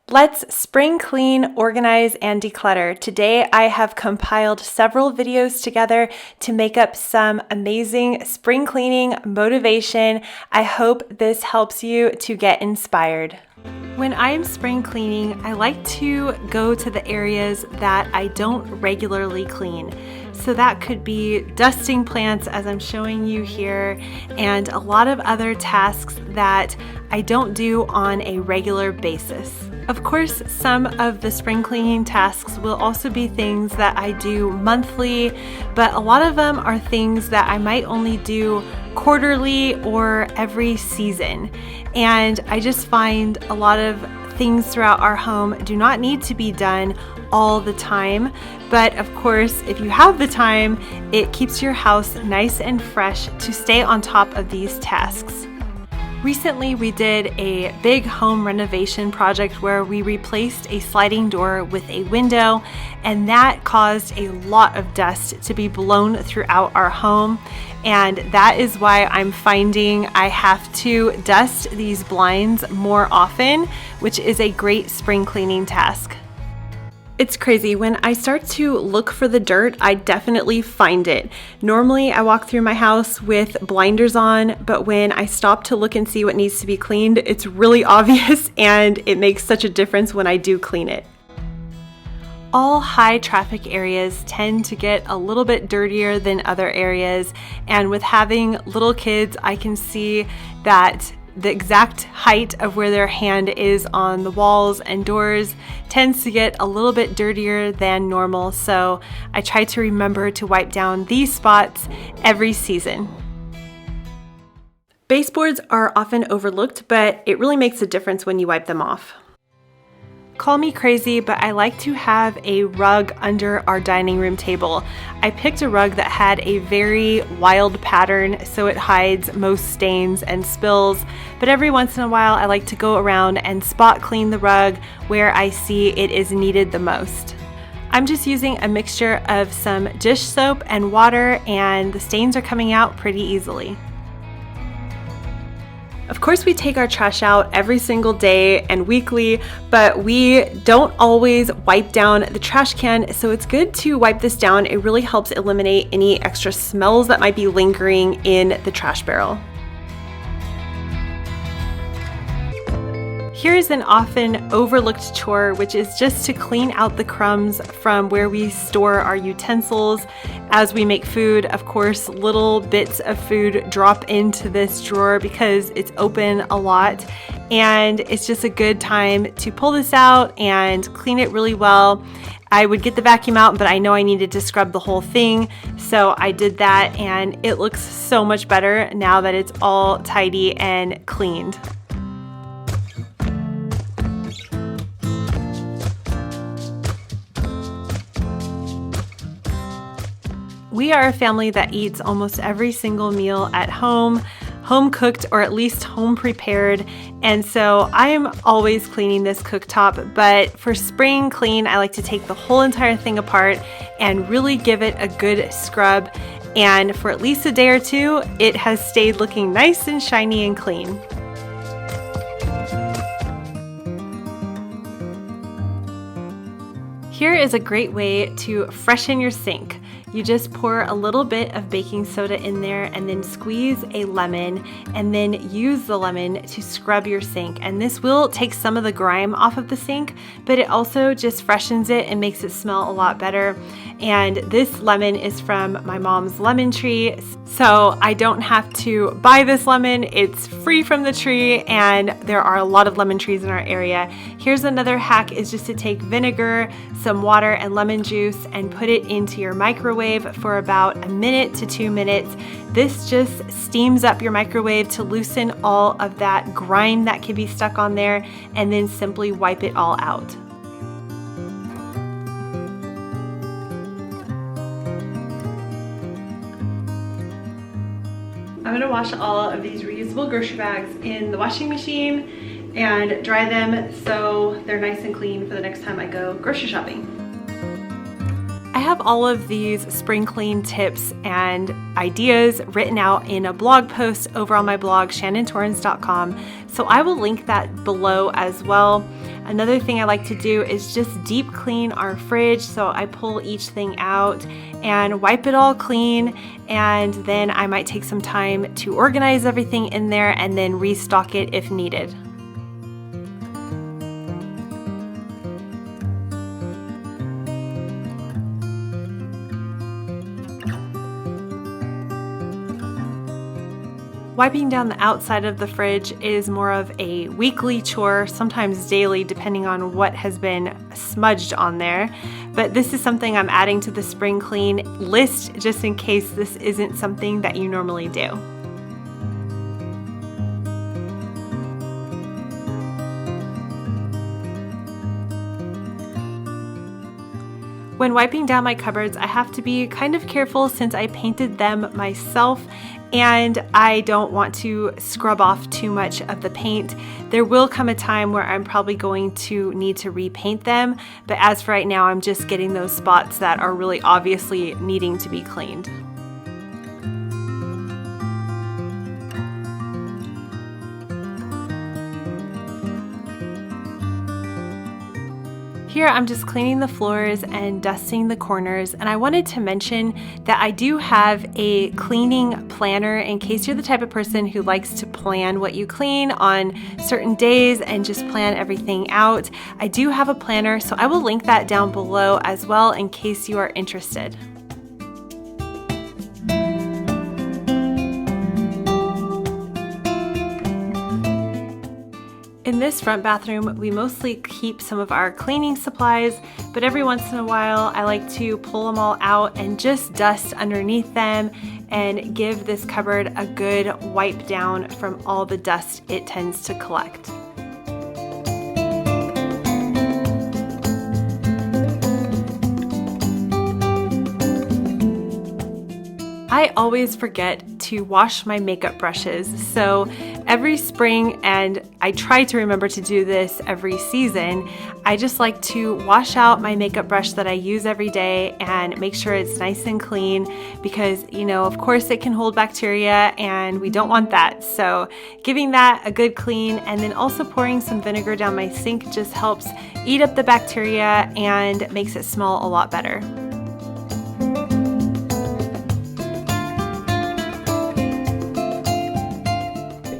Let's spring clean, organize, and declutter. Today, I have compiled several videos together to make up some amazing spring cleaning motivation. I hope this helps you to get inspired. When I am spring cleaning, I like to go to the areas that I don't regularly clean. So that could be dusting plants, as I'm showing you here, and a lot of other tasks that I don't do on a regular basis. Of course, some of the spring cleaning tasks will also be things that I do monthly, but a lot of them are things that I might only do quarterly or every season. And I just find a lot of things throughout our home do not need to be done all the time. But of course, if you have the time, it keeps your house nice and fresh to stay on top of these tasks. Recently, we did a big home renovation project where we replaced a sliding door with a window, and that caused a lot of dust to be blown throughout our home. And that is why I'm finding I have to dust these blinds more often, which is a great spring cleaning task. It's crazy. When I start to look for the dirt, I definitely find it. Normally, I walk through my house with blinders on, but when I stop to look and see what needs to be cleaned, it's really obvious, and it makes such a difference when I do clean it. All high traffic areas tend to get a little bit dirtier than other areas, and with having little kids, I can see that the exact height of where their hand is on the walls and doors tends to get a little bit dirtier than normal, so I try to remember to wipe down these spots every season. Baseboards are often overlooked, but it really makes a difference when you wipe them off. Call me crazy, but I like to have a rug under our dining room table. I picked a rug that had a very wild pattern so it hides most stains and spills, but every once in a while I like to go around and spot clean the rug where I see it is needed the most. I'm just using a mixture of some dish soap and water, and the stains are coming out pretty easily. Of course, we take our trash out every single day and weekly, but we don't always wipe down the trash can, so it's good to wipe this down. It really helps eliminate any extra smells that might be lingering in the trash barrel. Here's an often overlooked chore, which is just to clean out the crumbs from where we store our utensils as we make food. Of course, little bits of food drop into this drawer because it's open a lot, and it's just a good time to pull this out and clean it really well. I would get the vacuum out, but I know I needed to scrub the whole thing, so I did that, and it looks so much better now that it's all tidy and cleaned. We are a family that eats almost every single meal at home cooked or at least home prepared, and so I am always cleaning this cooktop, but for spring clean, I like to take the whole entire thing apart and really give it a good scrub, and for at least a day or two, it has stayed looking nice and shiny and clean. Here is a great way to freshen your sink. You just pour a little bit of baking soda in there and then squeeze a lemon, and then use the lemon to scrub your sink. And this will take some of the grime off of the sink, but it also just freshens it and makes it smell a lot better. And this lemon is from my mom's lemon tree, so I don't have to buy this lemon. It's free from the tree, and there are a lot of lemon trees in our area. Here's another hack, is just to take vinegar, some water, and lemon juice and put it into your microwave for about 1 to 2 minutes. This just steams up your microwave to loosen all of that grime that can be stuck on there, and then simply wipe it all out. I'm going to wash all of these reusable grocery bags in the washing machine and dry them so they're nice and clean for the next time I go grocery shopping. I have all of these spring clean tips and ideas written out in a blog post over on my blog, shannontorrens.com. So I will link that below as well. Another thing I like to do is just deep clean our fridge. So I pull each thing out and wipe it all clean. And then I might take some time to organize everything in there and then restock it if needed. Wiping down the outside of the fridge is more of a weekly chore, sometimes daily, depending on what has been smudged on there. But this is something I'm adding to the spring clean list just in case this isn't something that you normally do. When wiping down my cupboards, I have to be kind of careful since I painted them myself and I don't want to scrub off too much of the paint. There will come a time where I'm probably going to need to repaint them, but as for right now, I'm just getting those spots that are really obviously needing to be cleaned. Here I'm just cleaning the floors and dusting the corners, and I wanted to mention that I do have a cleaning planner in case you're the type of person who likes to plan what you clean on certain days and just plan everything out. I do have a planner, so I will link that down below as well in case you are interested. In this front bathroom, we mostly keep some of our cleaning supplies, but every once in a while I like to pull them all out and just dust underneath them and give this cupboard a good wipe down from all the dust it tends to collect. I always forget to wash my makeup brushes, so every spring, and I try to remember to do this every season, I just like to wash out my makeup brush that I use every day and make sure it's nice and clean because, you know, of course it can hold bacteria and we don't want that. So giving that a good clean and then also pouring some vinegar down my sink just helps eat up the bacteria and makes it smell a lot better.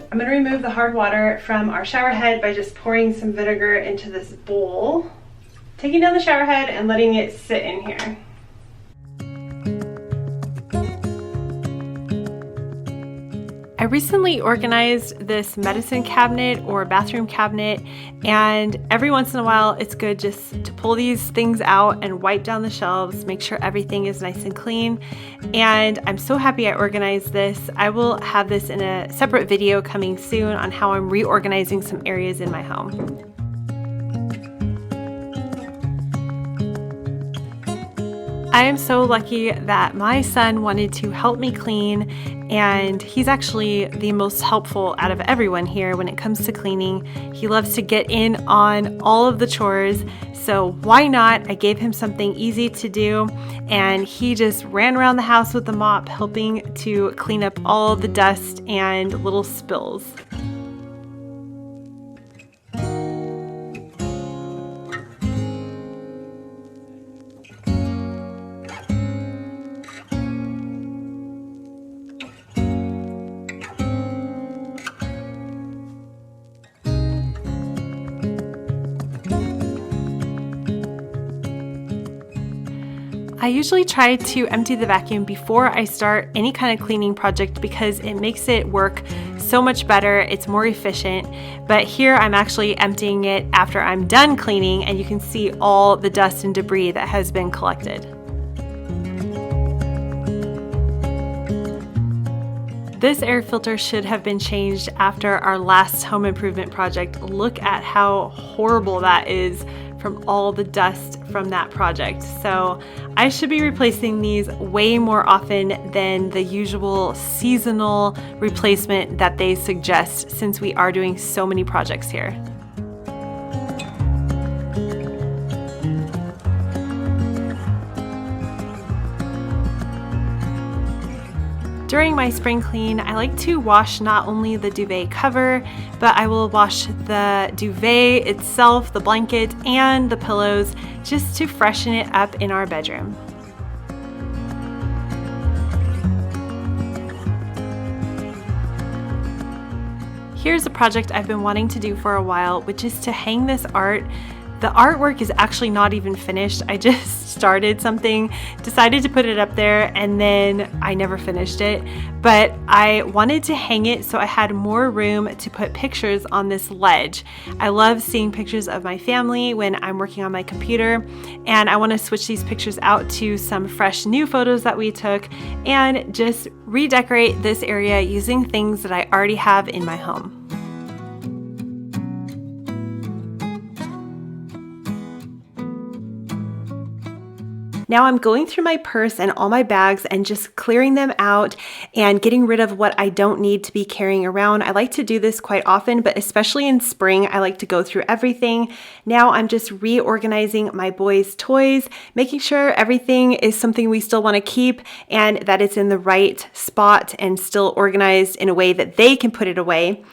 I'm going to remove the hard water from our shower head by just pouring some vinegar into this bowl, taking down the shower head and letting it sit in here. I recently organized this medicine cabinet or bathroom cabinet, and every once in a while it's good just to pull these things out and wipe down the shelves, make sure everything is nice and clean. And I'm so happy I organized this. I will have this in a separate video coming soon on how I'm reorganizing some areas in my home. I am so lucky that my son wanted to help me clean, and he's actually the most helpful out of everyone here when it comes to cleaning. He loves to get in on all of the chores, so why not? I gave him something easy to do, and he just ran around the house with the mop, helping to clean up all the dust and little spills. I usually try to empty the vacuum before I start any kind of cleaning project because it makes it work so much better. It's more efficient. But here I'm actually emptying it after I'm done cleaning, and you can see all the dust and debris that has been collected. This air filter should have been changed after our last home improvement project. Look at how horrible that is from all the dust from that project. So I should be replacing these way more often than the usual seasonal replacement that they suggest, since we are doing so many projects here. During my spring clean, I like to wash not only the duvet cover, but I will wash the duvet itself, the blanket, and the pillows just to freshen it up in our bedroom. Here's a project I've been wanting to do for a while, which is to hang this art. The artwork is actually not even finished. I just started something, decided to put it up there, and then I never finished it. But I wanted to hang it so I had more room to put pictures on this ledge. I love seeing pictures of my family when I'm working on my computer, and I want to switch these pictures out to some fresh new photos that we took and just redecorate this area using things that I already have in my home. Now I'm going through my purse and all my bags and just clearing them out and getting rid of what I don't need to be carrying around. I like to do this quite often, but especially in spring, I like to go through everything. Now I'm just reorganizing my boys' toys, making sure everything is something we still want to keep and that it's in the right spot and still organized in a way that they can put it away.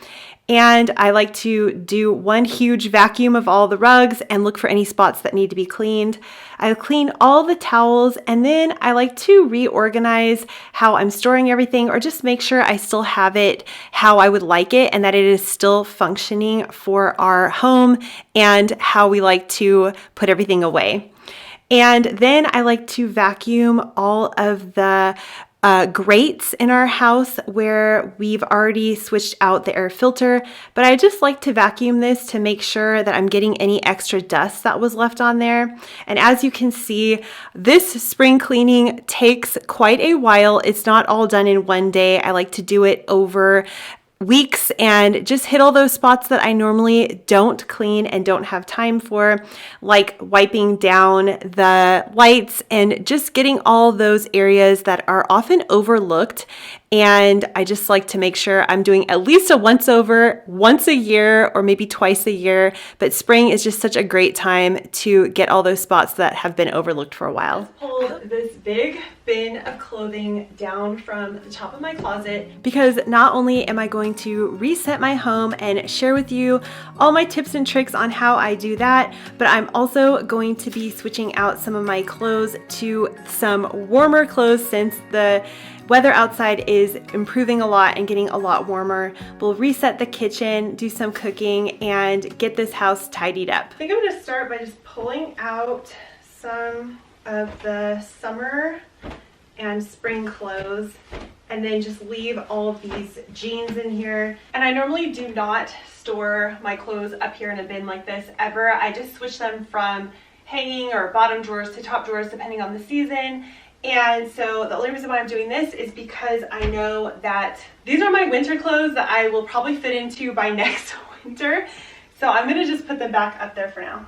And I like to do one huge vacuum of all the rugs and look for any spots that need to be cleaned. I clean all the towels, and then I like to reorganize how I'm storing everything or just make sure I still have it how I would like it and that it is still functioning for our home and how we like to put everything away. And then I like to vacuum all of the grates in our house where we've already switched out the air filter, but I just like to vacuum this to make sure that I'm getting any extra dust that was left on there. And as you can see, this spring cleaning takes quite a while. It's not all done in one day. I like to do it over weeks and just hit all those spots that I normally don't clean and don't have time for, like wiping down the lights and just getting all those areas that are often overlooked. And I just like to make sure I'm doing at least a once over once a year or maybe twice a year. But spring is just such a great time to get all those spots that have been overlooked for a while. I just pulled this big bin of clothing down from the top of my closet because not only am I going to reset my home and share with you all my tips and tricks on how I do that, but I'm also going to be switching out some of my clothes to some warmer clothes since the weather outside is improving a lot and getting a lot warmer. We'll reset the kitchen, do some cooking, and get this house tidied up. I think I'm gonna start by just pulling out some of the summer and spring clothes and then just leave all of these jeans in here. And I normally do not store my clothes up here in a bin like this ever. I just switch them from hanging or bottom drawers to top drawers depending on the season. And so the only reason why I'm doing this is because I know that these are my winter clothes that I will probably fit into by next winter. So I'm gonna just put them back up there for now.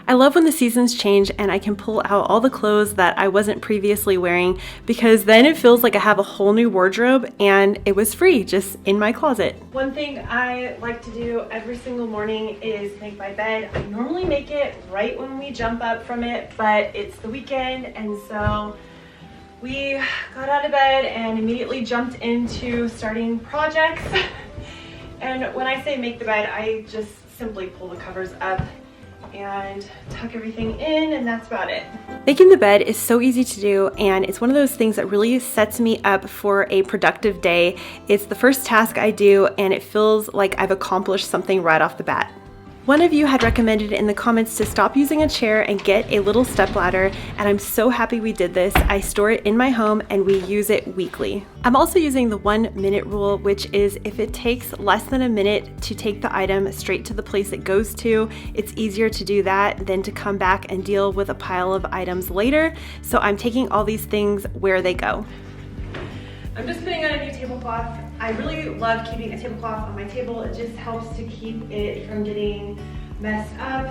I love when the seasons change and I can pull out all the clothes that I wasn't previously wearing because then it feels like I have a whole new wardrobe and it was free just in my closet. One thing I like to do every single morning is make my bed. I normally make it right when we jump up from it, but it's the weekend and so we got out of bed and immediately jumped into starting projects. And when I say make the bed, I just simply pull the covers up and tuck everything in, and that's about it. Making the bed is so easy to do, and it's one of those things that really sets me up for a productive day. It's the first task I do, and it feels like I've accomplished something right off the bat. One of you had recommended in the comments to stop using a chair and get a little stepladder, and I'm so happy we did this. I store it in my home and we use it weekly. I'm also using the 1 minute rule, which is if it takes less than a minute to take the item straight to the place it goes to, it's easier to do that than to come back and deal with a pile of items later. So I'm taking all these things where they go. I'm just putting on a new tablecloth. I really love keeping a tablecloth on my table. It just helps to keep it from getting messed up.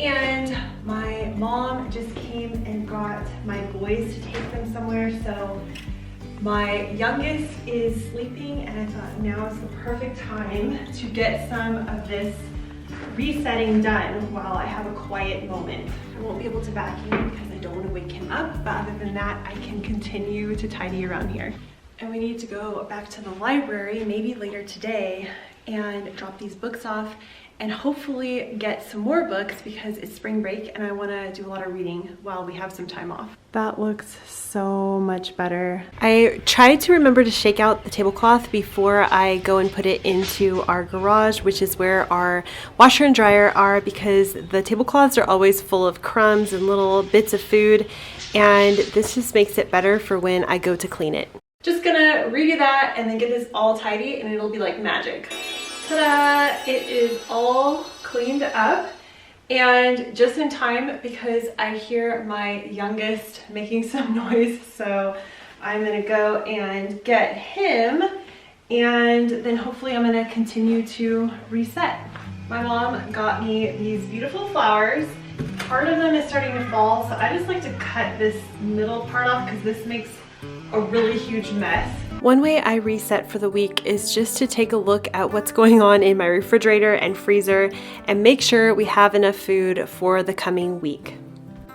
And my mom just came and got my boys to take them somewhere. So my youngest is sleeping and I thought now is the perfect time to get some of this resetting done while I have a quiet moment. I won't be able to vacuum because I don't want to wake him up, but other than that, I can continue to tidy around here. And we need to go back to the library, maybe later today, and drop these books off and hopefully get some more books because it's spring break and I want to do a lot of reading while we have some time off. That looks so much better. I tried to remember to shake out the tablecloth before I go and put it into our garage, which is where our washer and dryer are, because the tablecloths are always full of crumbs and little bits of food, and this just makes it better for when I go to clean it. Just gonna redo that and then get this all tidy and it'll be like magic. Ta-da! It is all cleaned up and just in time because I hear my youngest making some noise. So I'm gonna go and get him and then hopefully I'm gonna continue to reset. My mom got me these beautiful flowers. Part of them is starting to fall, so I just like to cut this middle part off because this makes a really huge mess. One way I reset for the week is just to take a look at what's going on in my refrigerator and freezer and make sure we have enough food for the coming week.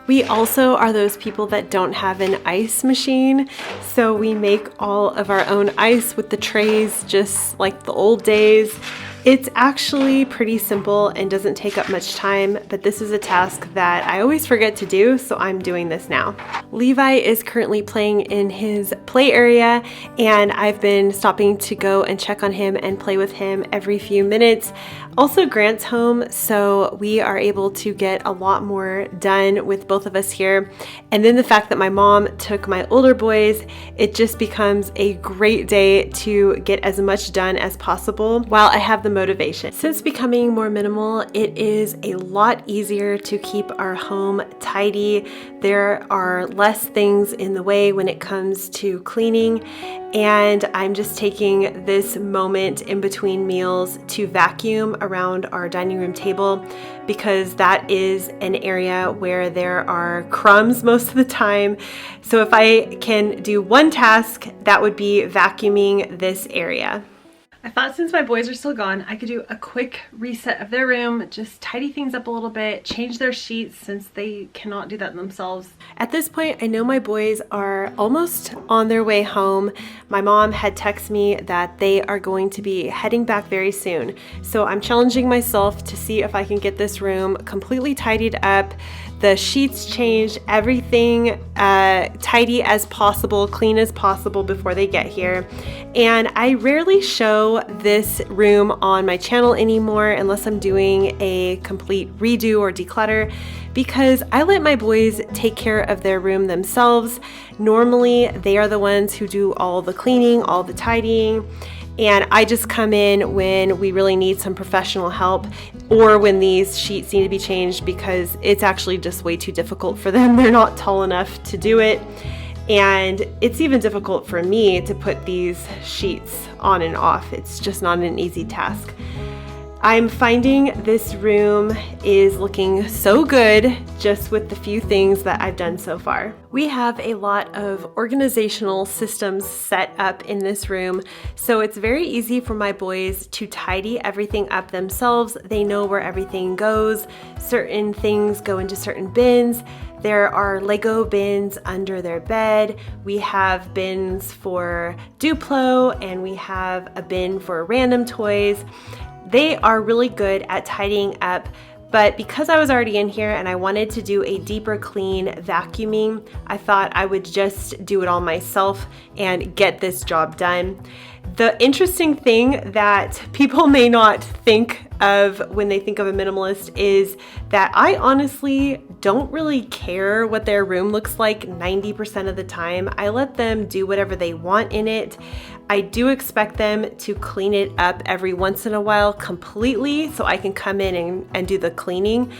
We also are those people that don't have an ice machine, so we make all of our own ice with the trays just like the old days. It's actually pretty simple and doesn't take up much time, but this is a task that I always forget to do, so I'm doing this now. Levi is currently playing in his play area, and I've been stopping to go and check on him and play with him every few minutes. Also, Grant's home, so we are able to get a lot more done with both of us here. And then the fact that my mom took my older boys, it just becomes a great day to get as much done as possible while I have the motivation. Since becoming more minimal, it is a lot easier to keep our home tidy. There are less things in the way when it comes to cleaning, and I'm just taking this moment in between meals to vacuum around our dining room table because that is an area where there are crumbs most of the time. So if I can do one task, that would be vacuuming this area. I thought since my boys are still gone, I could do a quick reset of their room, just tidy things up a little bit, change their sheets since they cannot do that themselves. At this point, I know my boys are almost on their way home. My mom had texted me that they are going to be heading back very soon. So I'm challenging myself to see if I can get this room completely tidied up, the sheets changed, everything tidy as possible, clean as possible before they get here. And I rarely show this room on my channel anymore unless I'm doing a complete redo or declutter, because I let my boys take care of their room themselves. Normally, they are the ones who do all the cleaning, all the tidying, and I just come in when we really need some professional help or when these sheets need to be changed because it's actually just way too difficult for them. They're not tall enough to do it. And it's even difficult for me to put these sheets on and off. It's just not an easy task. I'm finding this room is looking so good just with the few things that I've done so far. We have a lot of organizational systems set up in this room, so it's very easy for my boys to tidy everything up themselves. They know where everything goes. Certain things go into certain bins. There are Lego bins under their bed. We have bins for Duplo, and we have a bin for random toys. They are really good at tidying up, but because I was already in here and I wanted to do a deeper clean vacuuming, I thought I would just do it all myself and get this job done. The interesting thing that people may not think of when they think of a minimalist is that I honestly don't really care what their room looks like 90% of the time. I let them do whatever they want in it. I do expect them to clean it up every once in a while completely so I can come in and do the cleaning.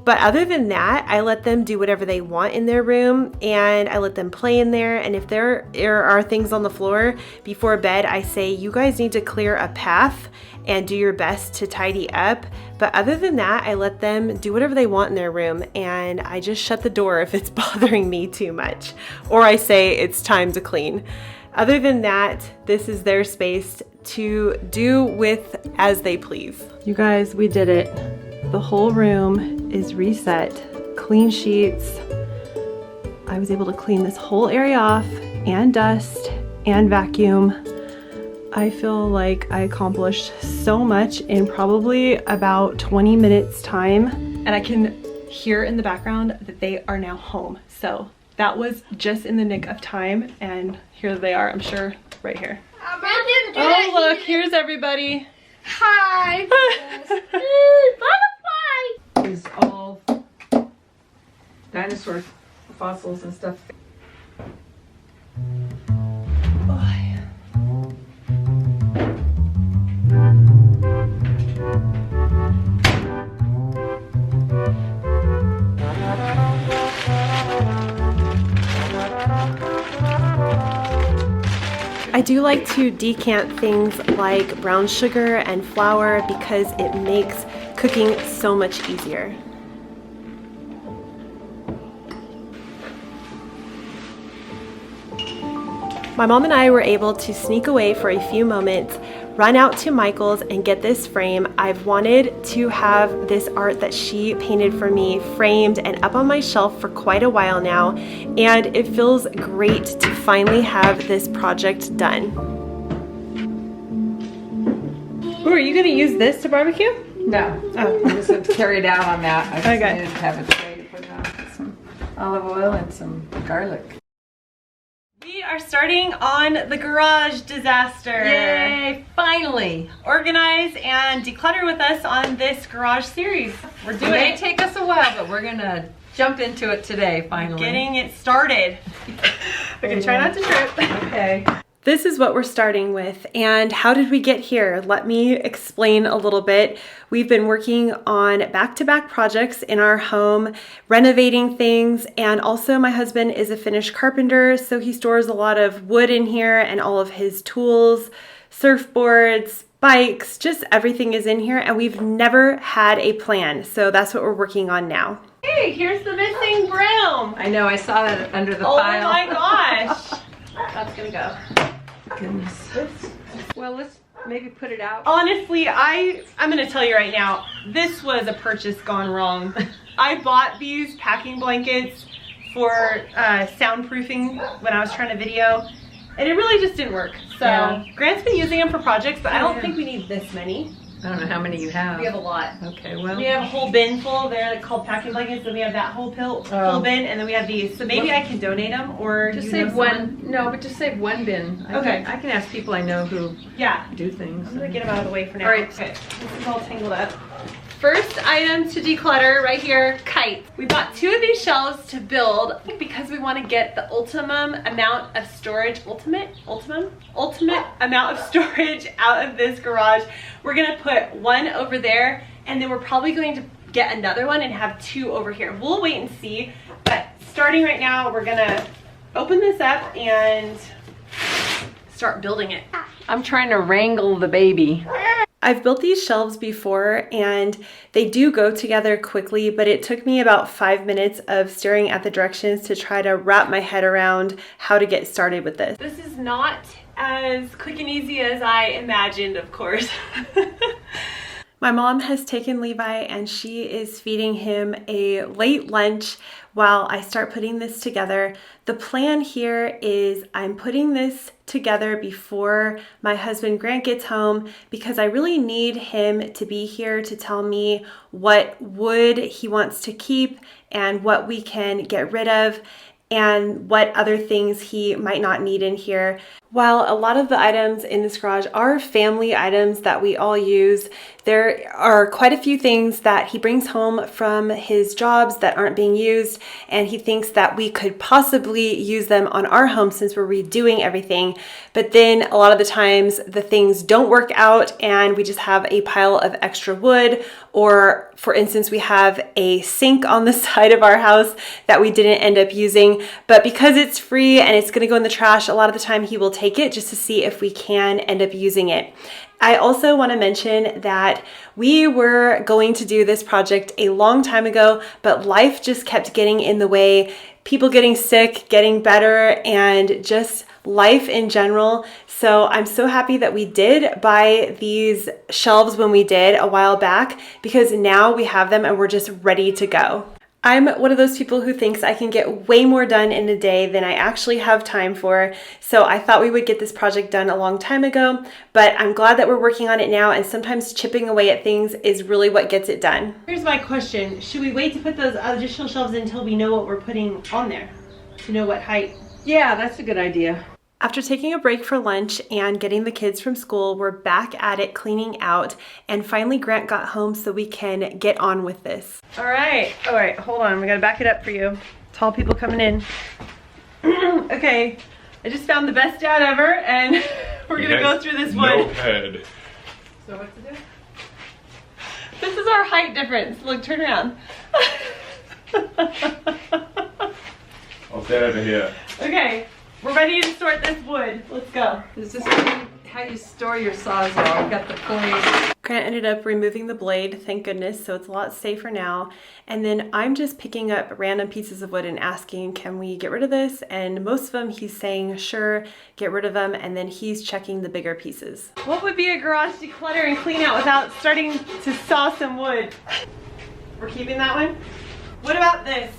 But other than that, I let them do whatever they want in their room and I let them play in there. And if there are things on the floor before bed, I say, you guys need to clear a path and do your best to tidy up. But other than that, I let them do whatever they want in their room and I just shut the door if it's bothering me too much. Or I say it's time to clean. Other than that, this is their space to do with as they please. You guys, we did it. the whole room is reset. Clean sheets. I was able to clean this whole area off and dust and vacuum. I feel like I accomplished so much in probably about 20 minutes time. And I can hear in the background that they are now home. So that was just in the nick of time. And here they are, I'm sure, right here. Oh, look, here's everybody. Hi. Butterfly. Is all dinosaur fossils and stuff. I do like to decant things like brown sugar and flour because it makes cooking so much easier. My mom and I were able to sneak away for a few moments, run out to Michael's and get this frame. I've wanted to have this art that she painted for me framed and up on my shelf for quite a while now, and it feels great to finally have this project done. Ooh, are you gonna use this to barbecue? No. Oh. I'm just going to carry it out on that. I just Okay. needed to have a tray to put it on with some olive oil and some garlic. We are starting on the garage disaster. Yay! Finally! Organize and declutter with us on this garage series. We're It doing may it. take us a while, but we're going to jump into it today, finally. Getting it started. Okay, try not to trip. Okay. This is what we're starting with. And how did we get here? Let me explain a little bit. We've been working on back-to-back projects in our home, renovating things, and also my husband is a finished carpenter, so he stores a lot of wood in here and all of his tools, surfboards, bikes, just everything is in here, and we've never had a plan, so that's what we're working on now. Hey, here's the missing broom. I know, I saw that under the Oh pile. my gosh. That's gonna go. Goodness. Well, let's maybe put it out. Honestly, I'm gonna tell you right now, this was a purchase gone wrong. I bought these packing blankets for soundproofing when I was trying to video, and it really just didn't work. So Yeah. Grant's been using them for projects, but I don't think we need this many. I don't know how many you have. We have a lot. Okay, well. We have a whole bin full. They're called packing blankets. Then we have that whole full bin, and then we have these. So maybe I can donate them, or Just you save know one. someone. No, but just save one bin. Okay. I can ask people I know who Yeah. do things. I'm gonna get them out of the way for now. All right. Okay, this is all tangled up. First item to declutter right here, kites. We bought 2 of these shelves to build because we want to get the ultimate amount of storage, ultimate amount of storage out of this garage. We're gonna put one over there, and then we're probably going to get another one and have 2 over here. We'll wait and see, but starting right now, we're gonna open this up and start building it. I'm trying to wrangle the baby. I've built these shelves before and they do go together quickly, but it took me about 5 minutes of staring at the directions to try to wrap my head around how to get started with this. This is not as quick and easy as I imagined, of course. My mom has taken Levi and she is feeding him a late lunch while I start putting this together. The plan here is I'm putting this together before my husband Grant gets home because I really need him to be here to tell me what wood he wants to keep and what we can get rid of and what other things he might not need in here. While a lot of the items in this garage are family items that we all use, there are quite a few things that he brings home from his jobs that aren't being used, and he thinks that we could possibly use them on our home since we're redoing everything. But then a lot of the times the things don't work out and we just have a pile of extra wood, or for instance, we have a sink on the side of our house that we didn't end up using, but because it's free and it's gonna go in the trash, a lot of the time he will take it just to see if we can end up using it. I also want to mention that we were going to do this project a long time ago, but life just kept getting in the way, people getting sick, getting better, and just life in general. So I'm so happy that we did buy these shelves when we did a while back, because now we have them and we're just ready to go. I'm one of those people who thinks I can get way more done in a day than I actually have time for. So I thought we would get this project done a long time ago, but I'm glad that we're working on it now, and sometimes chipping away at things is really what gets it done. Here's my question. Should we wait to put those additional shelves in until we know what we're putting on there? To know what height? Yeah, that's a good idea. After taking a break for lunch and getting the kids from school, we're back at it cleaning out, and finally Grant got home so we can get on with this. All right, hold on, we gotta back it up for you. Tall people coming in. Okay, I just found the best dad ever, and we're gonna go through this wood. No head. So what to do? This is our height difference. Look, turn around. I'll stand over here. Okay. We're ready to sort this wood. Let's go. Is this how you store your sawzall? We've got the blade. Grant ended up removing the blade, thank goodness, so it's a lot safer now. And then I'm just picking up random pieces of wood and asking, can we get rid of this? And most of them he's saying, sure, get rid of them, and then he's checking the bigger pieces. What would be a garage declutter and clean out without starting to saw some wood? We're keeping that one? What about this?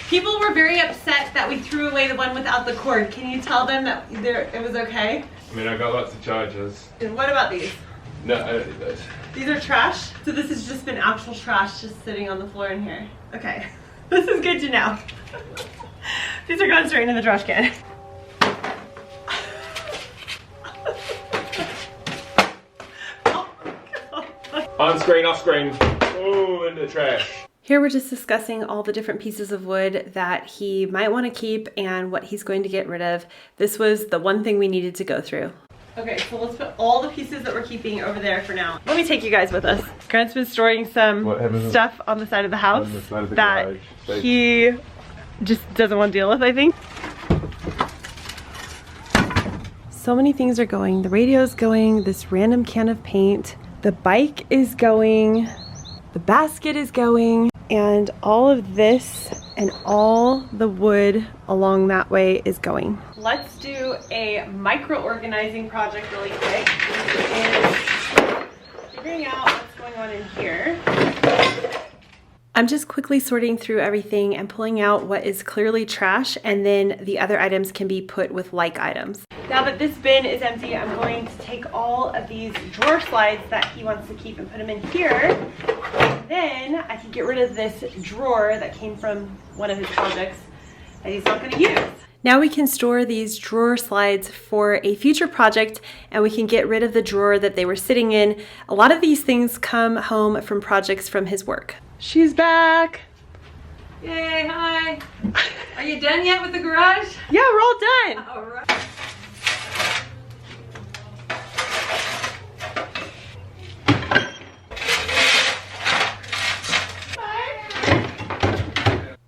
People were very upset that we threw away the one without the cord. Can you tell them that it was okay? I mean, I got lots of charges. And what about these? No, I don't need those. These are trash? So this has just been actual trash just sitting on the floor in here. Okay, this is good to know. These are going straight into the trash can. Oh my God. On screen, off screen. Oh, in the trash. Here we're just discussing all the different pieces of wood that he might want to keep and what he's going to get rid of. This was the one thing we needed to go through. Okay, so let's put all the pieces that we're keeping over there for now. Let me take you guys with us. Grant's been storing some stuff on the side of the house that he just doesn't want to deal with, I think. So many things are going. The radio's going, this random can of paint, the bike is going, the basket is going, and all of this and all the wood along that way is going. Let's do a micro-organizing project really quick. And figuring out what's going on in here. I'm just quickly sorting through everything and pulling out what is clearly trash, and then the other items can be put with like items. Now that this bin is empty, I'm going to take all of these drawer slides that he wants to keep and put them in here. And then I can get rid of this drawer that came from one of his projects that he's not going to use. Now we can store these drawer slides for a future project, and we can get rid of the drawer that they were sitting in. A lot of these things come home from projects from his work. She's back. Yay, hi. Are you done yet with the garage? Yeah, we're all done. All right.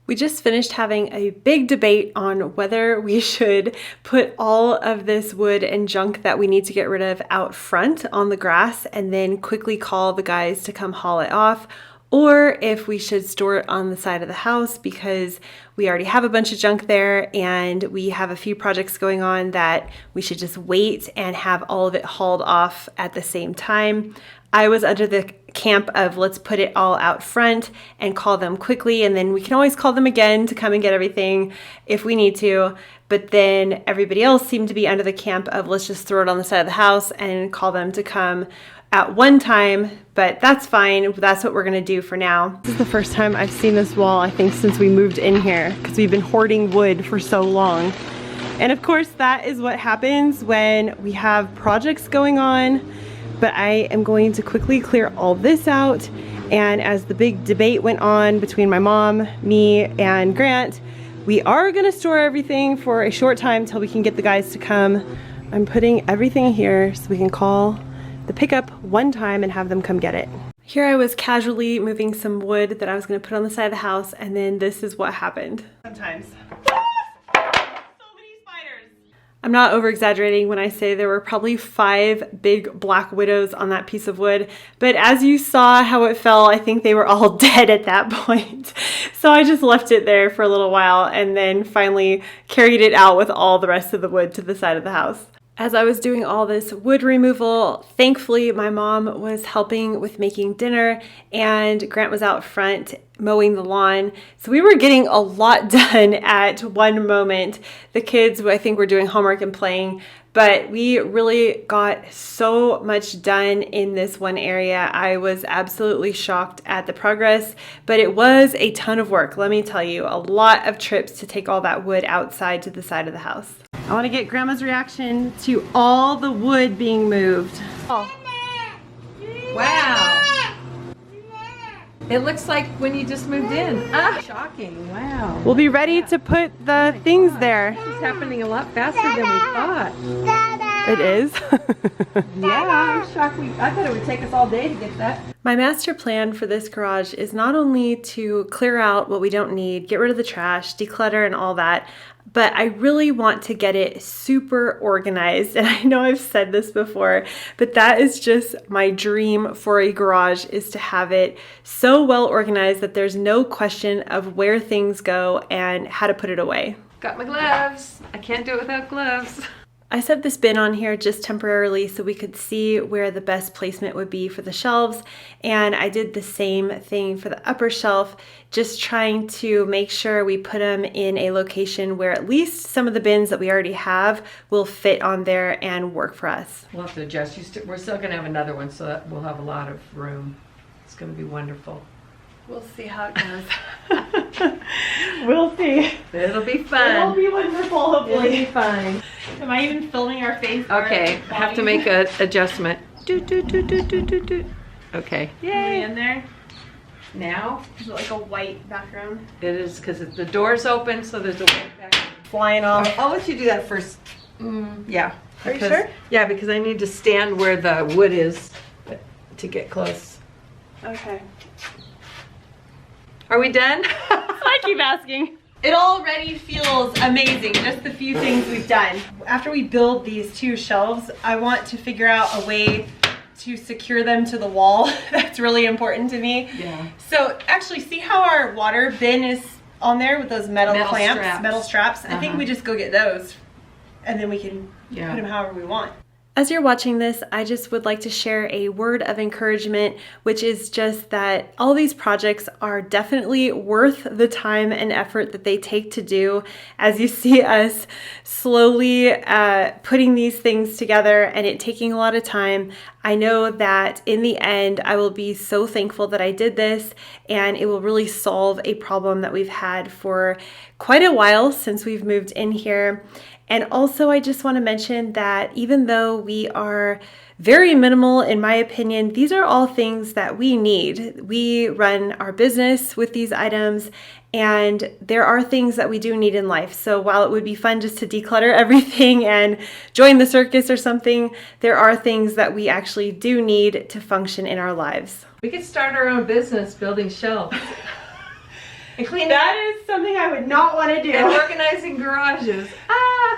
We just finished having a big debate on whether we should put all of this wood and junk that we need to get rid of out front on the grass and then quickly call the guys to come haul it off, or if we should store it on the side of the house because we already have a bunch of junk there and we have a few projects going on that we should just wait and have all of it hauled off at the same time. I was under the camp of let's put it all out front and call them quickly, and then we can always call them again to come and get everything if we need to. But then everybody else seemed to be under the camp of let's just throw it on the side of the house and call them to come at one time, but that's fine. That's what we're gonna do for now. This is the first time I've seen this wall, I think, since we moved in here, because we've been hoarding wood for so long. And of course, that is what happens when we have projects going on. But I am going to quickly clear all this out. And as the big debate went on between my mom, me, and Grant, we are gonna store everything for a short time till we can get the guys to come. I'm putting everything here so we can call the pickup one time and have them come get it. Here I was casually moving some wood that I was gonna put on the side of the house, and then this is what happened. Sometimes. So many spiders. I'm not over-exaggerating when I say there were probably 5 big black widows on that piece of wood, but as you saw how it fell, I think they were all dead at that point. So I just left it there for a little while and then finally carried it out with all the rest of the wood to the side of the house. As I was doing all this wood removal, thankfully my mom was helping with making dinner and Grant was out front mowing the lawn. So we were getting a lot done at one moment. The kids, I think, were doing homework and playing, but we really got so much done in this one area. I was absolutely shocked at the progress, but it was a ton of work. Let me tell you, a lot of trips to take all that wood outside to the side of the house. I want to get Grandma's reaction to all the wood being moved. Wow. It looks like when you just moved in. Ah, shocking. Wow. We'll be ready to put the things there. This is happening a lot faster than we thought. It is? Yeah, I'm shocked. I thought it would take us all day to get that. My master plan for this garage is not only to clear out what we don't need, get rid of the trash, declutter and all that, but I really want to get it super organized. And I know I've said this before, but that is just my dream for a garage, is to have it so well organized that there's no question of where things go and how to put it away. Got my gloves. I can't do it without gloves. I set this bin on here just temporarily so we could see where the best placement would be for the shelves, and I did the same thing for the upper shelf, just trying to make sure we put them in a location where at least some of the bins that we already have will fit on there and work for us. We'll have to adjust. We're still going to have another one, so that we'll have a lot of room. It's going to be wonderful. We'll see how it goes. We'll see. It'll be fun. It'll be wonderful, hopefully. It'll be fine. Am I even filming our face? Okay, I have to make an adjustment. Do, do, do, do, do, do, do. Okay. Yay! In there. Now? Is it like a white background? It is, because the door's open, so there's a white background. Flying off. I'll let you do that first. Yeah. Are you sure? Yeah, because I need to stand where the wood is to get close. Okay. Are we done? I keep asking. It already feels amazing, just the few things we've done. After we build these 2 shelves, I want to figure out a way to secure them to the wall. That's really important to me. Yeah. So actually, see how our water bin is on there with those metal clamps, straps. metal straps? I think we just go get those and then we can put them however we want. As you're watching this, I just would like to share a word of encouragement, which is just that all these projects are definitely worth the time and effort that they take to do. As you see us slowly putting these things together and it taking a lot of time, I know that in the end, I will be so thankful that I did this, and it will really solve a problem that we've had for quite a while since we've moved in here. And also, I just want to mention that even though we are very minimal, in my opinion, these are all things that we need. We run our business with these items, and there are things that we do need in life. So while it would be fun just to declutter everything and join the circus or something, there are things that we actually do need to function in our lives. We could start our own business building shelves. And cleaning. That is something I would not want to do. And organizing garages.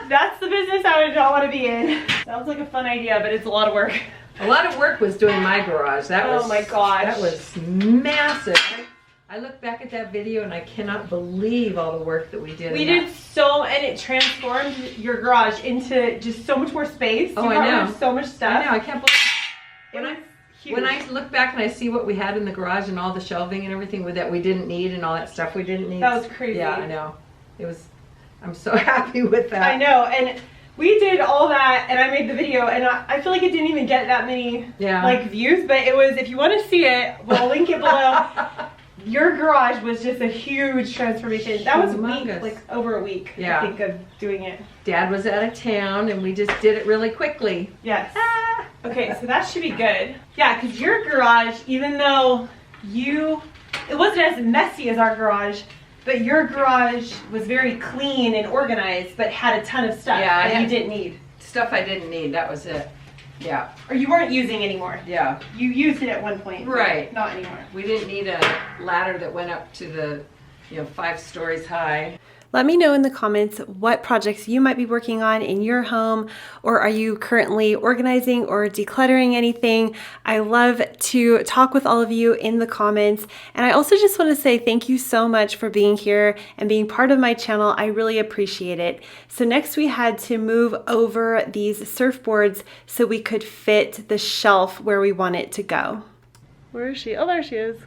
That's the business I would not want to be in. Sounds like a fun idea, but it's a lot of work. A lot of work was doing my garage. That was, oh my gosh. That was massive. I look back at that video and I cannot believe all the work that we did. We did so, and it transformed your garage into just so much more space. Oh, I know. So much stuff. I know. I can't believe. When I look back and I see what we had in the garage and all the shelving and everything that we didn't need and all that stuff we didn't need. That was crazy. Yeah, I know. It was. I'm so happy with that. I know, and we did all that, and I made the video, and I feel like it didn't even get that many views, but it was. If you want to see it, we'll link it below. Your garage was just a huge transformation. That was a week, like over a week, I think, of doing it. Dad was out of town, and we just did it really quickly. Yes. Okay, so that should be good. Yeah, because your garage, even though it wasn't as messy as our garage, but your garage was very clean and organized, but had a ton of stuff that you didn't need. Stuff I didn't need, that was it. Yeah. Or you weren't using anymore. Yeah. You used it at one point. Right. Not anymore. We didn't need a ladder that went up to the, 5 stories high. Let me know in the comments what projects you might be working on in your home, or are you currently organizing or decluttering anything? I love to talk with all of you in the comments. And I also just want to say thank you so much for being here and being part of my channel. I really appreciate it. So next we had to move over these surfboards so we could fit the shelf where we want it to go. Where is she? Oh, there she is.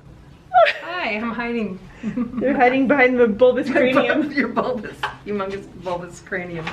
Hi, I'm hiding. You're hiding behind the bulbous cranium. Your bulbous, humongous bulbous cranium.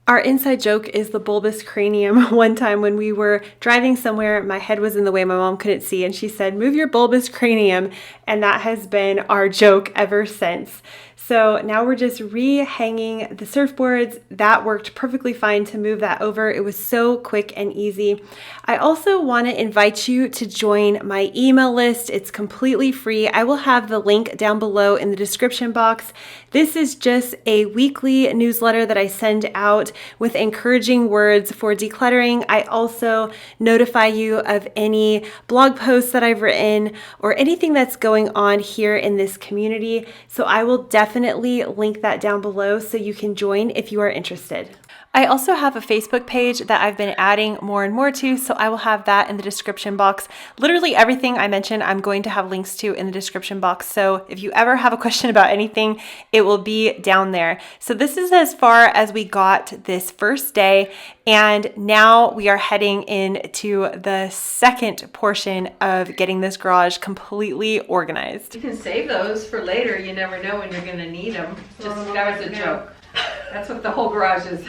Our inside joke is the bulbous cranium. One time when we were driving somewhere, my head was in the way, my mom couldn't see, and she said, "Move your bulbous cranium," and that has been our joke ever since. So now we're just re-hanging the surfboards. That worked perfectly fine to move that over. It was so quick and easy. I also want to invite you to join my email list. It's completely free. I will have the link down below in the description box. This is just a weekly newsletter that I send out with encouraging words for decluttering. I also notify you of any blog posts that I've written or anything that's going on here in this community. So I will definitely link that down below so you can join if you are interested. I also have a Facebook page that I've been adding more and more to, so I will have that in the description box. Literally everything I mentioned, I'm going to have links to in the description box. So if you ever have a question about anything, it will be down there. So this is as far as we got this first day, and now we are heading into the second portion of getting this garage completely organized. You can save those for later. You never know when you're going to need them. That was a joke. That's what the whole garage is.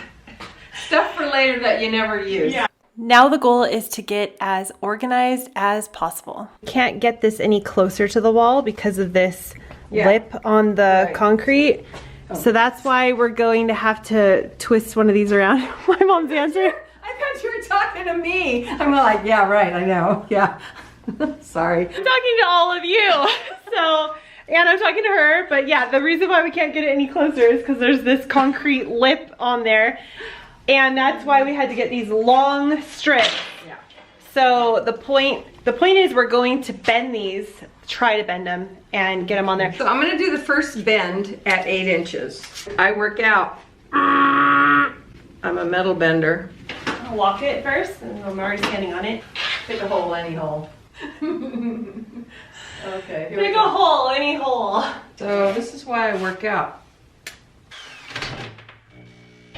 Stuff for later that you never use. Yeah. Now the goal is to get as organized as possible. Can't get this any closer to the wall because of this lip on the concrete. Oh. So that's why we're going to have to twist one of these around. My mom's answering. I thought you were talking to me. I'm like, yeah, right, I know. Yeah. Sorry. I'm talking to all of you. So, and I'm talking to her. But yeah, the reason why we can't get it any closer is because there's this concrete lip on there. And that's why we had to get these long strips. Yeah. So the point is we're going to bend these, try to bend them and get them on there. So I'm gonna do the first bend at 8 inches. I work out. I'm a metal bender. I'll walk it first, and I'm already standing on it. Pick a hole, any hole. Okay. Pick a hole, any hole. So this is why I work out.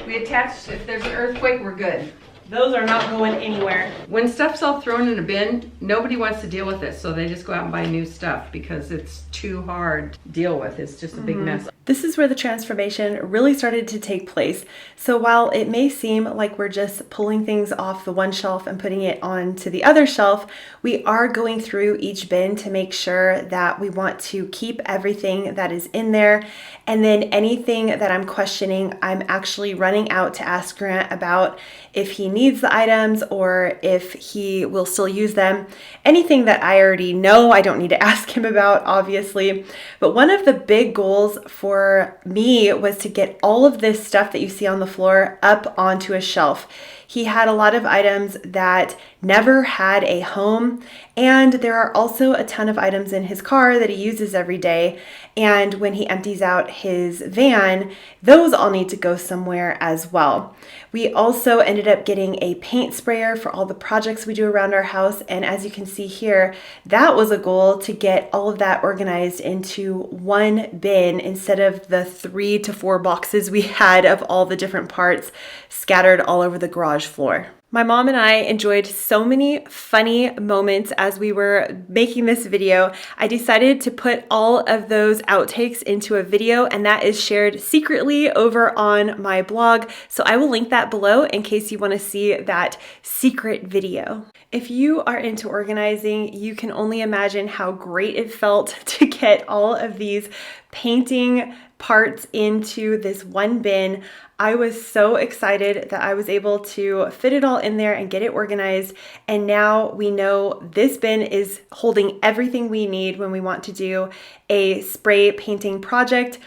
We attach, if there's an earthquake, we're good. Those are not going anywhere. When stuff's all thrown in a bin, nobody wants to deal with it, so they just go out and buy new stuff because it's too hard to deal with. It's just a big mess. This is where the transformation really started to take place. So while it may seem like we're just pulling things off the one shelf and putting it onto the other shelf, we are going through each bin to make sure that we want to keep everything that is in there. And then anything that I'm questioning, I'm actually running out to ask Grant about if he needs the items or if he will still use them. Anything that I already know, I don't need to ask him about, obviously. But one of the big goals for me was to get all of this stuff that you see on the floor up onto a shelf. He had a lot of items that never had a home, and there are also a ton of items in his car that he uses every day. And when he empties out his van, those all need to go somewhere as well. We also ended up getting a paint sprayer for all the projects we do around our house. And as you can see here, that was a goal to get all of that organized into one bin instead of the 3 to 4 boxes we had of all the different parts scattered all over the garage floor. My mom and I enjoyed so many funny moments as we were making this video. I decided to put all of those outtakes into a video, and that is shared secretly over on my blog. So I will link that below in case you want to see that secret video. If you are into organizing, you can only imagine how great it felt to get all of these painting parts into this one bin. I was so excited that I was able to fit it all in there and get it organized. And now we know this bin is holding everything we need when we want to do a spray painting project.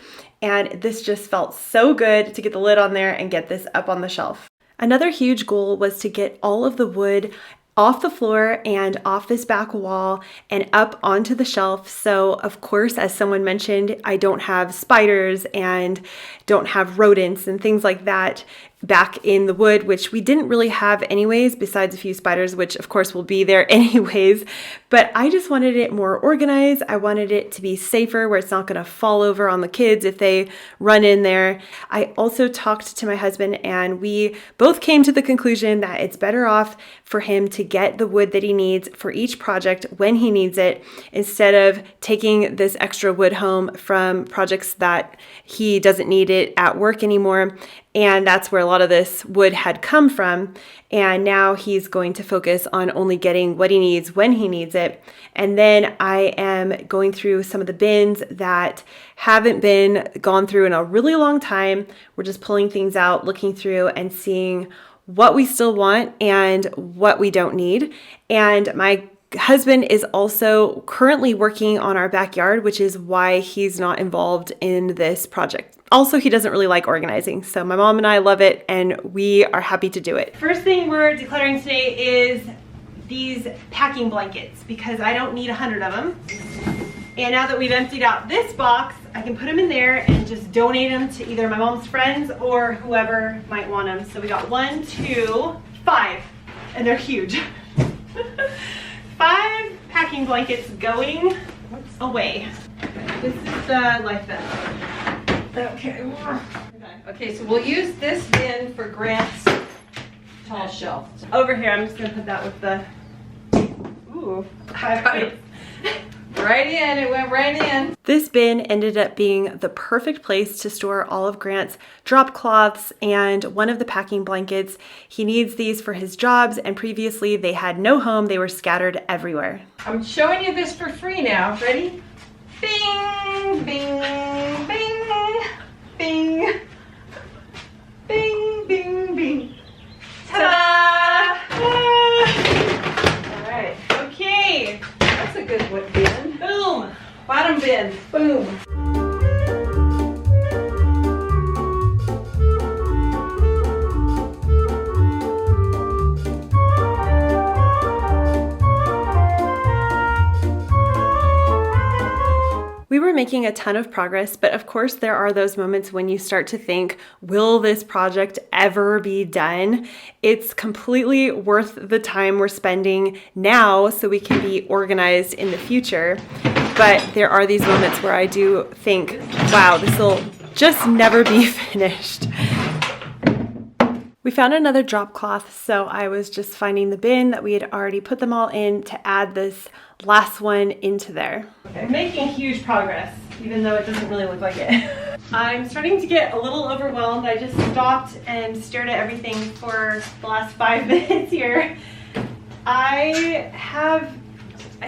And this just felt so good to get the lid on there and get this up on the shelf. Another huge goal was to get all of the wood off the floor and off this back wall and up onto the shelf. So of course, as someone mentioned, I don't have spiders and don't have rodents and things like that back in the wood, which we didn't really have anyways, besides a few spiders, which of course will be there anyways. But I just wanted it more organized. I wanted it to be safer where it's not going to fall over on the kids if they run in there. I also talked to my husband and we both came to the conclusion that it's better off for him to get the wood that he needs for each project when he needs it, instead of taking this extra wood home from projects that he doesn't need it at work anymore. And that's where a lot of this wood had come from. And now he's going to focus on only getting what he needs when he needs it. And then I am going through some of the bins that haven't been gone through in a really long time. We're just pulling things out, looking through and seeing what we still want and what we don't need. And my husband is also currently working on our backyard, which is why he's not involved in this project. Also, he doesn't really like organizing, so my mom and I love it and we are happy to do it. First thing we're decluttering today is these packing blankets because I don't need 100 of them. And now that we've emptied out this box, I can put them in there and just donate them to either my mom's friends or whoever might want them. So we got 1, 2, 5, and they're huge. 5 packing blankets going away. This is the life vest. Okay, so we'll use this bin for Grant's tall shelf. Over here, I'm just gonna put that with the, ooh, 5 plates. Right in, it went right in. This bin ended up being the perfect place to store all of Grant's drop cloths and one of the packing blankets. He needs these for his jobs, and previously they had no home. They were scattered everywhere. I'm showing you this for free now. Ready? Bing, bing, bing, bing, bing, bing, bing. Ta-da! All right. Okay, That's a good wood bin. boom. Bottom bin. Boom. We were making a ton of progress, but of course there are those moments when you start to think, will this project ever be done? It's completely worth the time we're spending now so we can be organized in the future. But there are these moments where I do think, wow, this will just never be finished. We found another drop cloth, so I was just finding the bin that we had already put them all in to add this last one into there. Okay. Making huge progress, even though it doesn't really look like it. I'm starting to get a little overwhelmed. I just stopped and stared at everything for the last 5 minutes here. I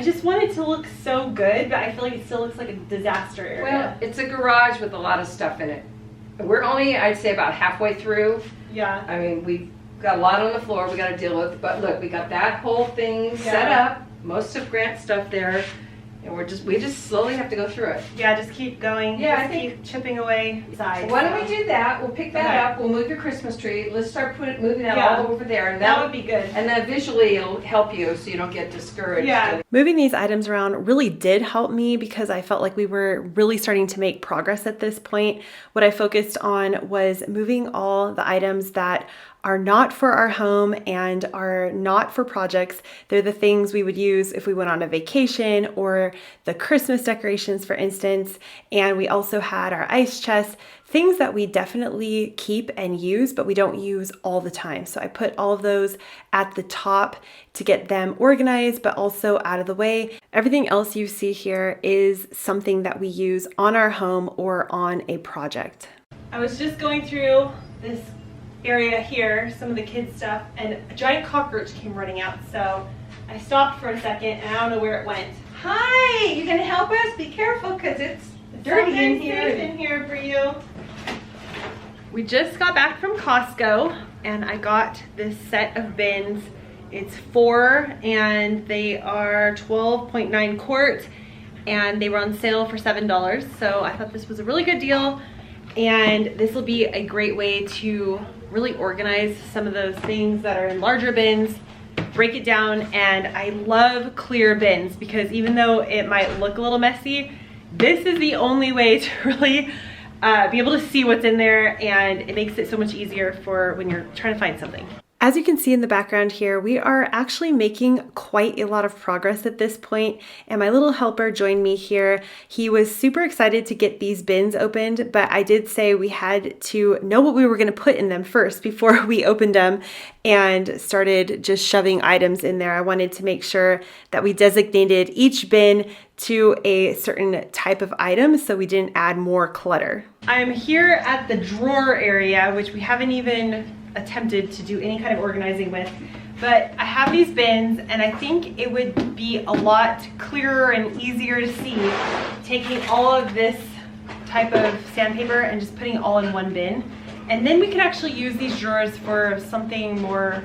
just want it to look so good, but I feel like it still looks like a disaster area. Well, it's a garage with a lot of stuff in it. We're only, I'd say, about halfway through. Yeah. I mean, we've got a lot on the floor we got to deal with, but look, we got that whole thing set up, most of Grant's stuff there, and we just slowly have to go through it. Yeah, just keep going. Yeah, just I think- keep chipping away sides. Why don't we do that? We'll pick that Okay. up. We'll move your Christmas tree. Let's start moving that Yeah. all over there, and That would be good. And then visually it'll help you so you don't get discouraged. Yeah. Moving these items around really did help me because I felt like we were really starting to make progress at this point. What I focused on was moving all the items that are not for our home and are not for projects. They're the things we would use if we went on a vacation or the Christmas decorations, for instance. And we also had our ice chest, things that we definitely keep and use, but we don't use all the time. So I put all of those at the top to get them organized, but also out of the way. Everything else you see here is something that we use on our home or on a project. I was just going through this area here, some of the kids' stuff, and a giant cockroach came running out. So I stopped for a second and I don't know where it went. Hi, you gonna help us? Be careful because it's dirty in Something here. safe in here for you. We just got back from Costco and I got this set of bins. It's 4 and they are 12.9 quart and they were on sale for $7. So I thought this was a really good deal, and this will be a great way to really organize some of those things that are in larger bins break it down, and I love clear bins because even though it might look a little messy, this is the only way to really be able to see what's in there, and it makes it so much easier for when you're trying to find something. As you can see in the background here, we are actually making quite a lot of progress at this point, and my little helper joined me here. He was super excited to get these bins opened, but I did say we had to know what we were going to put in them first before we opened them and started just shoving items in there. I wanted to make sure that we designated each bin to a certain type of item so we didn't add more clutter. I'm here at the drawer area, which we haven't even attempted to do any kind of organizing with, but I have these bins, and I think it would be a lot clearer and easier to see taking all of this type of sandpaper and just putting it all in one bin, and then we could actually use these drawers for something more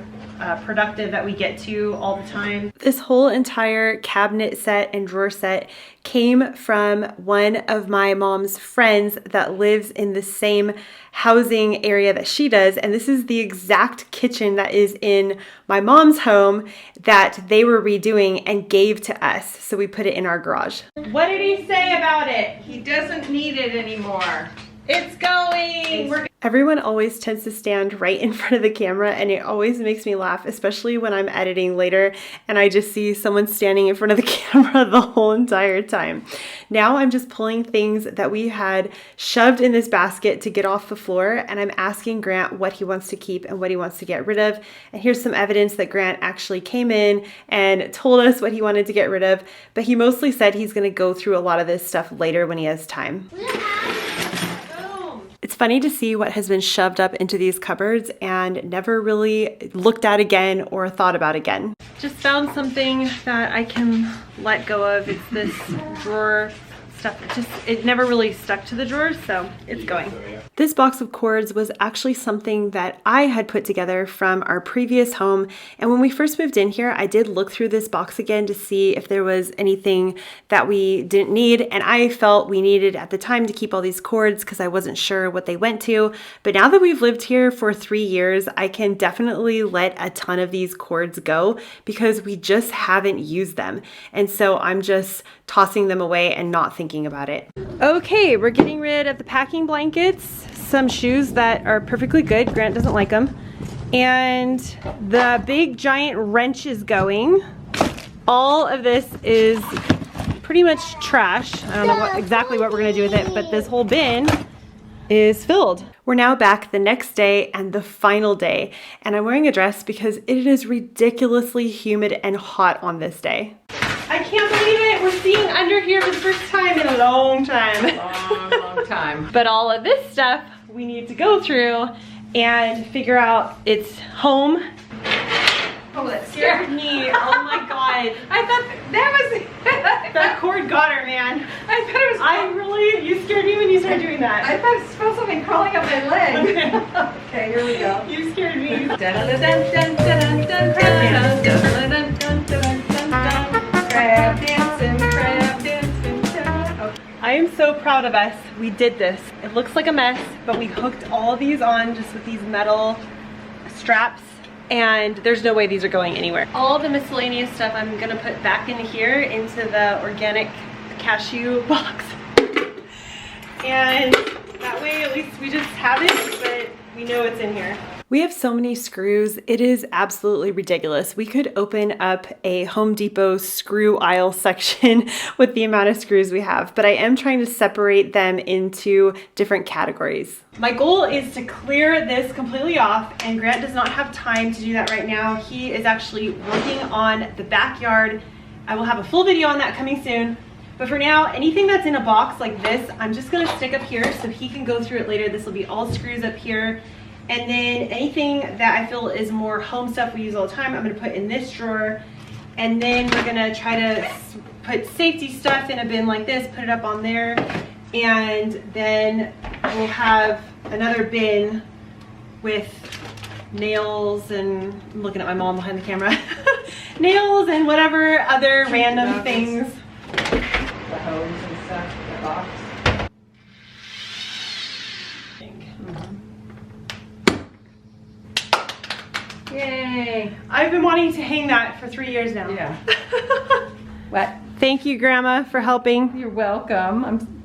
productive that we get to all the time. This whole entire cabinet set and drawer set came from one of my mom's friends that lives in the same housing area that she does, and this is the exact kitchen that is in my mom's home that they were redoing and gave to us, so we put it in our garage. What did he say about it? He doesn't need it anymore. It's going! Everyone always tends to stand right in front of the camera, and it always makes me laugh, especially when I'm editing later and I just see someone standing in front of the camera the whole entire time. Now I'm just pulling things that we had shoved in this basket to get off the floor, and I'm asking Grant what he wants to keep and what he wants to get rid of. And here's some evidence that Grant actually came in and told us what he wanted to get rid of, but he mostly said he's going to go through a lot of this stuff later when he has time. It's funny to see what has been shoved up into these cupboards and never really looked at again or thought about again. Just found something that I can let go of. It's this drawer stuff. It never really stuck to the drawers, so it's going. This box of cords was actually something that I had put together from our previous home, and when we first moved in here, I did look through this box again to see if there was anything that we didn't need, and I felt we needed at the time to keep all these cords because I wasn't sure what they went to. But now that we've lived here for 3 years, I can definitely let a ton of these cords go because we just haven't used them, and so I'm just tossing them away and not thinking about it. Okay, we're getting rid of the packing blankets, some shoes that are perfectly good, Grant doesn't like them, and the big giant wrench is going. All of this is pretty much trash. I don't know exactly what we're gonna do with it, but this whole bin is filled. We're now back the next day and the final day, and I'm wearing a dress because it is ridiculously humid and hot on this day. I can't believe it! We're seeing under here for the first time in a long time. Long time. But all of this stuff we need to go through and figure out its home. Oh, that Scared me. Oh my god. I thought that was... That cord got her, man. I thought it was... You scared me when you started doing that. I thought it smelled something crawling up my leg. Okay, here we go. You scared me. Crab dancing, crab dancing. Okay. I am so proud of us. We did this. It looks like a mess, but we hooked all of these on just with these metal straps, and there's no way these are going anywhere. All the miscellaneous stuff I'm gonna put back in here into the organic cashew box. And that way at least we just have it, but we know it's in here. We have so many screws, it is absolutely ridiculous. We could open up a Home Depot screw aisle section with the amount of screws we have, but I am trying to separate them into different categories. My goal is to clear this completely off, and Grant does not have time to do that right now. He is actually working on the backyard. I will have a full video on that coming soon. But for now, anything that's in a box like this, I'm just gonna stick up here so he can go through it later. This will be all screws up here. And then anything that I feel is more home stuff we use all the time, I'm gonna put in this drawer. And then we're gonna try to put safety stuff in a bin like this, put it up on there. And then we'll have another bin with nails and, I'm looking at my mom behind the camera, nails and whatever other random things. The hose and stuff, the box. Yay! Hey. I've been wanting to hang that for 3 years now. Yeah. What? Thank you, Grandma, for helping. You're welcome. I'm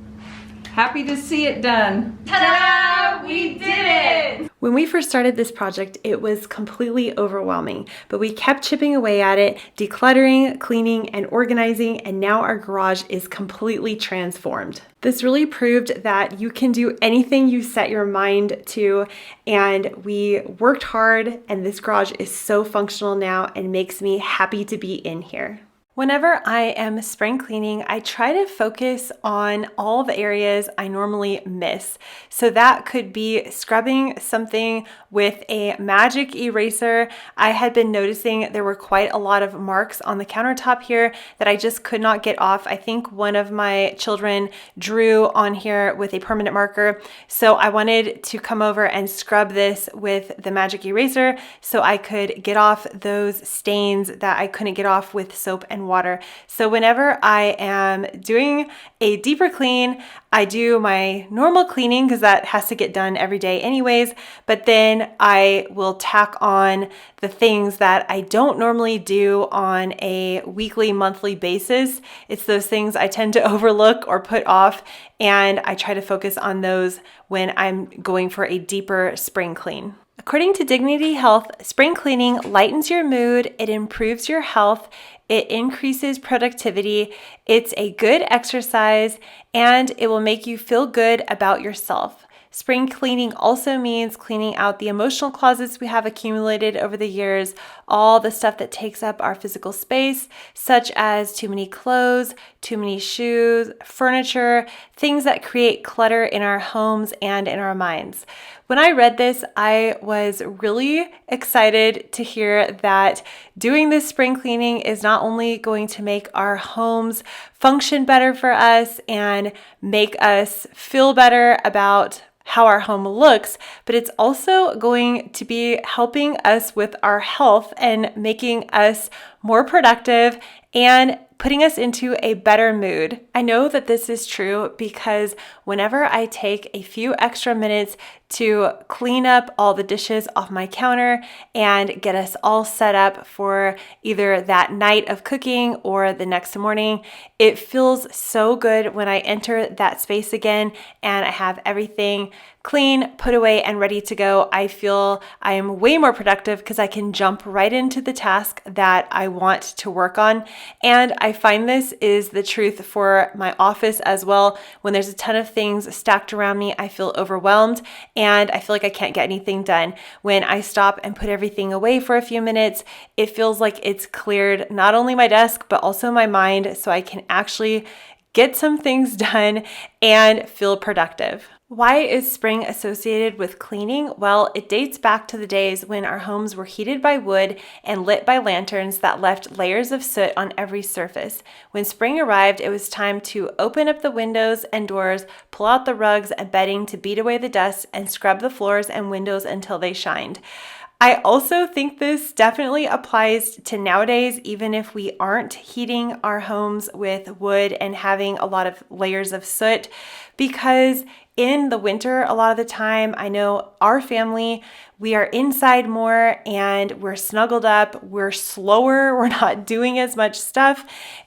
happy to see it done. Ta-da! We did it! When we first started this project, it was completely overwhelming, but we kept chipping away at it, decluttering, cleaning, and organizing, and now our garage is completely transformed. This really proved that you can do anything you set your mind to, and we worked hard, and this garage is so functional now and makes me happy to be in here. Whenever I am spring cleaning, I try to focus on all the areas I normally miss. So that could be scrubbing something with a magic eraser. I had been noticing there were quite a lot of marks on the countertop here that I just could not get off. I think one of my children drew on here with a permanent marker. So I wanted to come over and scrub this with the magic eraser so I could get off those stains that I couldn't get off with soap and water. So whenever I am doing a deeper clean, I do my normal cleaning because that has to get done every day anyways, but then I will tack on the things that I don't normally do on a weekly, monthly basis. It's those things I tend to overlook or put off, and I try to focus on those when I'm going for a deeper spring clean. According to Dignity Health, spring cleaning lightens your mood, it improves your health, it increases productivity, it's a good exercise, and it will make you feel good about yourself. Spring cleaning also means cleaning out the emotional closets we have accumulated over the years, all the stuff that takes up our physical space, such as too many clothes, too many shoes, furniture, things that create clutter in our homes and in our minds. When I read this, I was really excited to hear that doing this spring cleaning is not only going to make our homes function better for us and make us feel better about how our home looks, but it's also going to be helping us with our health and making us more productive and putting us into a better mood. I know that this is true because whenever I take a few extra minutes to clean up all the dishes off my counter and get us all set up for either that night of cooking or the next morning, it feels so good when I enter that space again and I have everything clean, put away, and ready to go. I feel I am way more productive because I can jump right into the task that I want to work on. And I find this is the truth for my office as well. When there's a ton of things stacked around me, I feel overwhelmed and I feel like I can't get anything done. When I stop and put everything away for a few minutes, it feels like it's cleared not only my desk, but also my mind so I can actually get some things done and feel productive. Why is spring associated with cleaning? Well, it dates back to the days when our homes were heated by wood and lit by lanterns that left layers of soot on every surface. When spring arrived, it was time to open up the windows and doors, pull out the rugs and bedding to beat away the dust, and scrub the floors and windows until they shined. I also think this definitely applies to nowadays, even if we aren't heating our homes with wood and having a lot of layers of soot, because in the winter, a lot of the time, I know our family, we are inside more and we're snuggled up, we're slower, we're not doing as much stuff.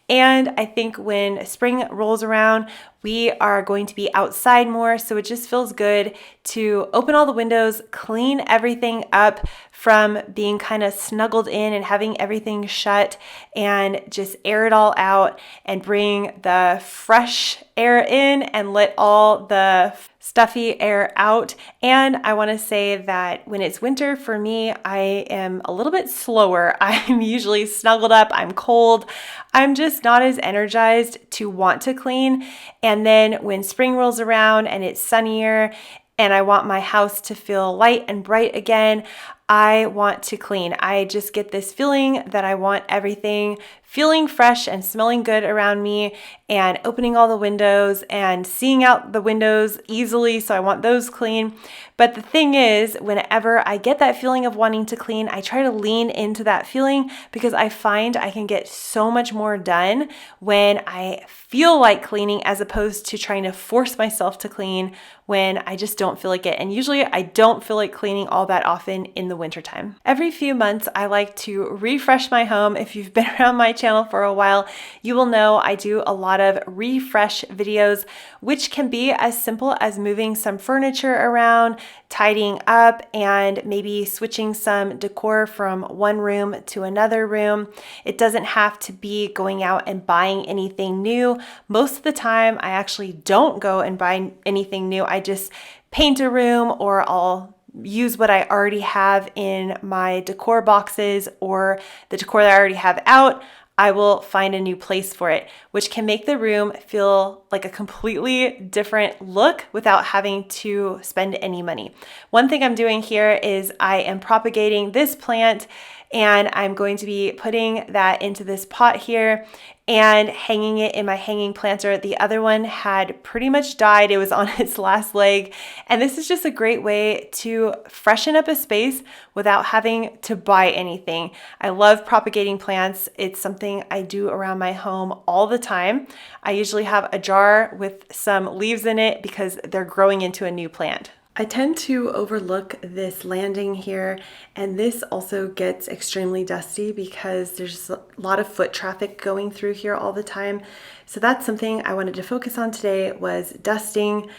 And I think when spring rolls around, we are going to be outside more. So it just feels good to open all the windows, clean everything up from being kind of snuggled in and having everything shut, and just air it all out and bring the fresh air in and let all the stuffy air out. And I want to say that when it's winter for me, I am a little bit slower. I'm usually snuggled up, I'm cold, I'm just not as energized to want to clean. And then when spring rolls around and it's sunnier and I want my house to feel light and bright again, I want to clean. I just get this feeling that I want everything feeling fresh and smelling good around me, and opening all the windows and seeing out the windows easily. So I want those clean. But the thing is, whenever I get that feeling of wanting to clean, I try to lean into that feeling because I find I can get so much more done when I feel like cleaning as opposed to trying to force myself to clean when I just don't feel like it. And usually I don't feel like cleaning all that often in the wintertime. Every few months, I like to refresh my home. If you've been around my channel for a while, you will know I do a lot of refresh videos, which can be as simple as moving some furniture around, tidying up, and maybe switching some decor from one room to another room. It doesn't have to be going out and buying anything new. Most of the time, I actually don't go and buy anything new. I just paint a room, or I'll use what I already have in my decor boxes, or the decor that I already have out. I will find a new place for it, which can make the room feel like a completely different look without having to spend any money. One thing I'm doing here is I am propagating this plant, and I'm going to be putting that into this pot here and hanging it in my hanging planter. The other one had pretty much died. It was on its last leg. And this is just a great way to freshen up a space without having to buy anything. I love propagating plants. It's something I do around my home all the time. I usually have a jar with some leaves in it because they're growing into a new plant. I tend to overlook this landing here, and this also gets extremely dusty because there's a lot of foot traffic going through here all the time. So that's something I wanted to focus on today, was dusting.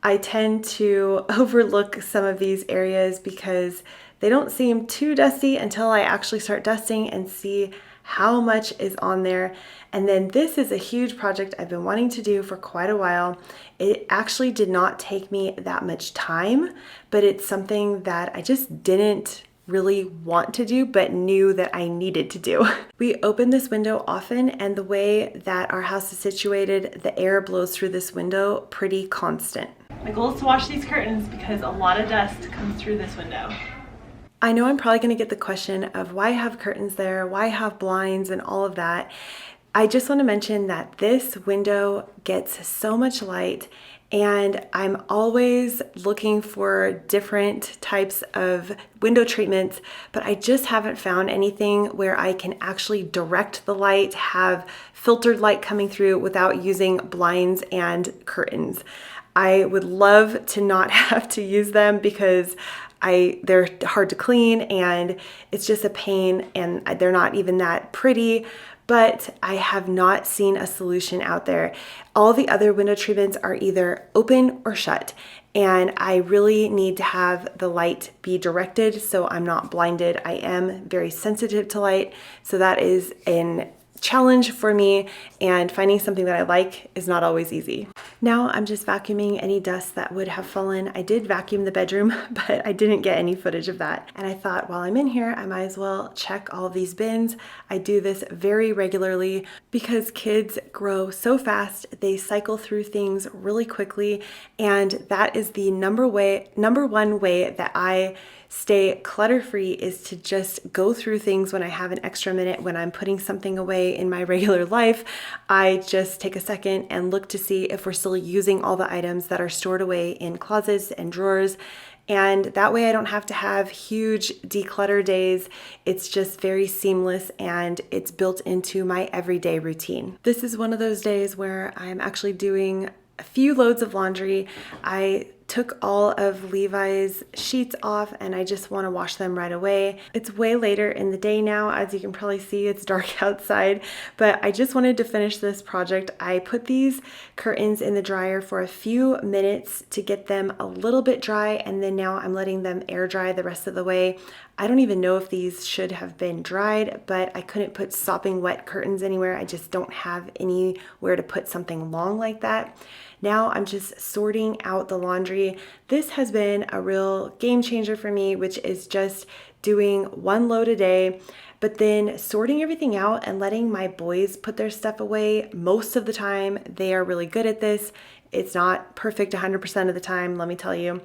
I tend to overlook some of these areas because they don't seem too dusty until I actually start dusting and see how much is on there. And then this is a huge project I've been wanting to do for quite a while. It actually did not take me that much time, but it's something that I just didn't really want to do, but knew that I needed to do. We open this window often, and the way that our house is situated, the air blows through this window pretty constant. My goal is to wash these curtains because a lot of dust comes through this window. I know I'm probably going to get the question of why have curtains there, why have blinds and all of that. I just want to mention that this window gets so much light, and I'm always looking for different types of window treatments, but I just haven't found anything where I can actually direct the light, have filtered light coming through without using blinds and curtains. I would love to not have to use them because they're hard to clean and it's just a pain, and they're not even that pretty, but I have not seen a solution out there. All the other window treatments are either open or shut, and I really need to have the light be directed so I'm not blinded. I am very sensitive to light, so that is an challenge for me, and finding something that I like is not always easy. Now I'm just vacuuming any dust that would have fallen. I did vacuum the bedroom, but I didn't get any footage of that. And I thought while I'm in here, I might as well check all of these bins. I do this very regularly because kids grow so fast. They cycle through things really quickly. And that is the number one way that I stay clutter-free, is to just go through things when I have an extra minute. When I'm putting something away in my regular life, I just take a second and look to see if we're still using all the items that are stored away in closets and drawers. And that way I don't have to have huge declutter days. It's just very seamless, and it's built into my everyday routine. This is one of those days where I'm actually doing a few loads of laundry. I took all of Levi's sheets off, and I just want to wash them right away. It's way later in the day now. As you can probably see, it's dark outside, but I just wanted to finish this project. I put these curtains in the dryer for a few minutes to get them a little bit dry, and then now I'm letting them air dry the rest of the way. I don't even know if these should have been dried, but I couldn't put sopping wet curtains anywhere. I just don't have anywhere to put something long like that. Now I'm just sorting out the laundry. This has been a real game changer for me, which is just doing one load a day, but then sorting everything out and letting my boys put their stuff away. Most of the time, they are really good at this. It's not perfect 100% of the time, let me tell you,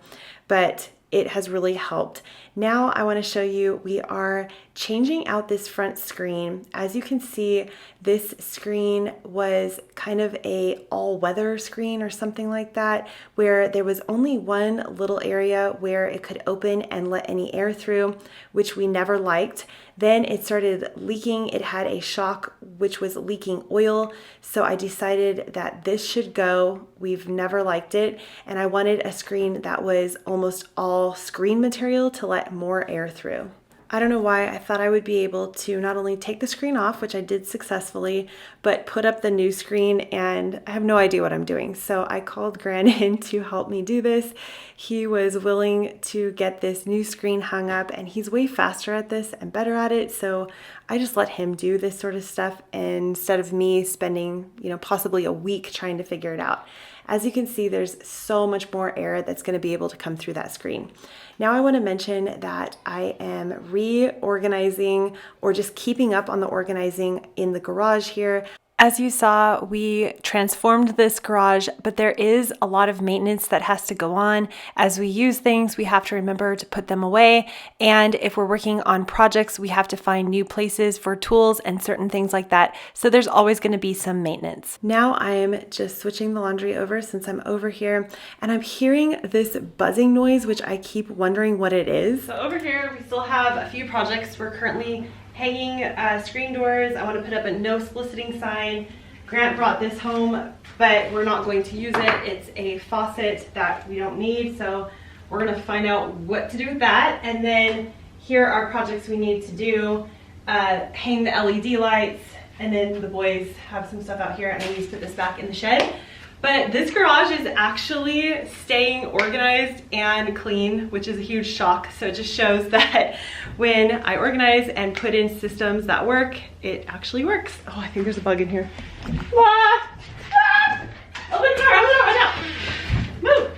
but it has really helped. Now I want to show you, we are changing out this front screen. As you can see, this screen was kind of a all-weather screen or something like that, where there was only one little area where it could open and let any air through, which we never liked. Then it started leaking. It had a shock which was leaking oil. So I decided that this should go. We've never liked it. And I wanted a screen that was almost all screen material to let more air through. I don't know why I thought I would be able to not only take the screen off, which I did successfully, but put up the new screen, and I have no idea what I'm doing. So I called Gran in to help me do this. He was willing to get this new screen hung up, and he's way faster at this and better at it. So I just let him do this sort of stuff instead of me spending, possibly a week trying to figure it out. As you can see, there's so much more air that's going to be able to come through that screen. Now I want to mention that I am reorganizing or just keeping up on the organizing in the garage here. As you saw, we transformed this garage, but there is a lot of maintenance that has to go on. As we use things, we have to remember to put them away. And if we're working on projects, we have to find new places for tools and certain things like that. So there's always going to be some maintenance. Now I'm just switching the laundry over since I'm over here, and I'm hearing this buzzing noise, which I keep wondering what it is. So over here, we still have a few projects. We're currently hanging screen doors. I want to put up a no soliciting sign. Grant brought this home, but we're not going to use it. It's a faucet that we don't need, so we're going to find out what to do with that. And then here are projects we need to do. Hang the LED lights, and then the boys have some stuff out here, and I need to put this back in the shed. But this garage is actually staying organized and clean, which is a huge shock. So it just shows that when I organize and put in systems that work, it actually works. Oh, I think there's a bug in here. Ah! Ah! Open the door, watch out! Move!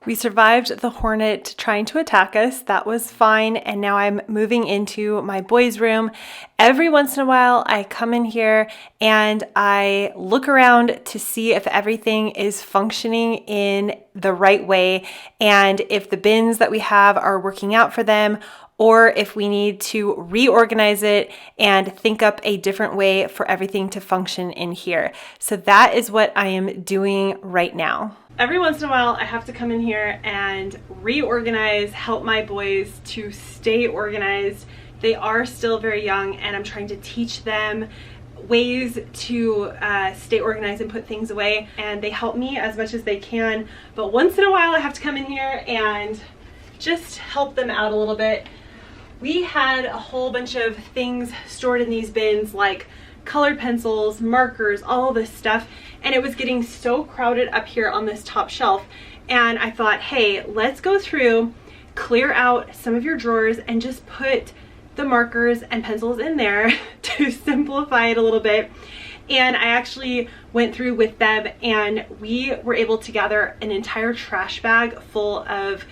We survived the hornet trying to attack us. That was fine. And now I'm moving into my boys' room. Every once in a while, I come in here and I look around to see if everything is functioning in the right way and if the bins that we have are working out for them, or if we need to reorganize it and think up a different way for everything to function in here. So that is what I am doing right now. Every once in a while, I have to come in here and reorganize, help my boys to stay organized. They are still very young, and I'm trying to teach them ways to stay organized and put things away, and they help me as much as they can. But once in a while, I have to come in here and just help them out a little bit. We had a whole bunch of things stored in these bins, like colored pencils, markers, all this stuff, and it was getting so crowded up here on this top shelf. And I thought, hey, let's go through, clear out some of your drawers and just put the markers and pencils in there to simplify it a little bit. And I actually went through with them, and we were able to gather an entire trash bag full of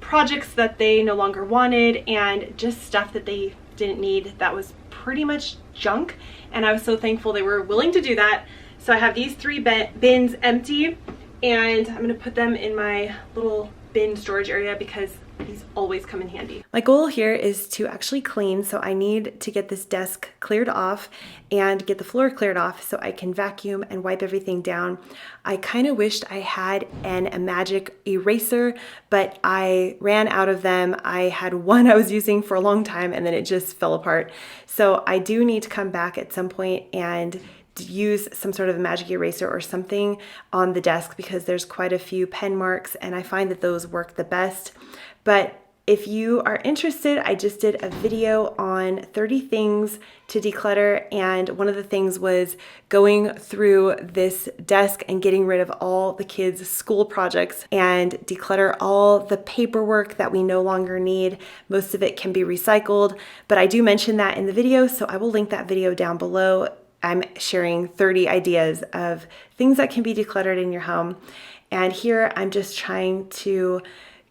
projects that they no longer wanted and just stuff that they didn't need that was pretty much junk. And I was so thankful they were willing to do that. So I have these 3 bins empty, and I'm going to put them in my little bin storage area because these always come in handy. My goal here is to actually clean, so I need to get this desk cleared off and get the floor cleared off so I can vacuum and wipe everything down. I kind of wished I had a magic eraser, but I ran out of them. I had one I was using for a long time and then it just fell apart. So I do need to come back at some point and use some sort of a magic eraser or something on the desk because there's quite a few pen marks and I find that those work the best. But if you are interested, I just did a video on 30 things to declutter, and one of the things was going through this desk and getting rid of all the kids' school projects and declutter all the paperwork that we no longer need. Most of it can be recycled, but I do mention that in the video, so I will link that video down below. I'm sharing 30 ideas of things that can be decluttered in your home. And here I'm just trying to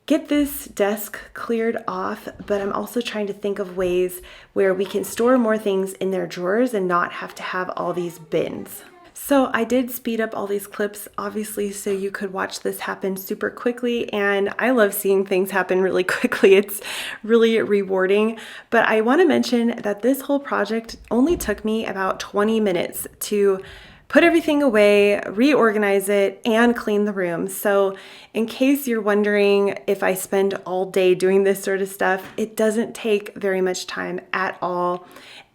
get this desk cleared off, but I'm also trying to think of ways where we can store more things in their drawers and not have to have all these bins. So I did speed up all these clips, obviously, so you could watch this happen super quickly, and I love seeing things happen really quickly. It's really rewarding. But I want to mention that this whole project only took me about 20 minutes to put everything away, reorganize it, and clean the room. So in case you're wondering if I spend all day doing this sort of stuff, it doesn't take very much time at all.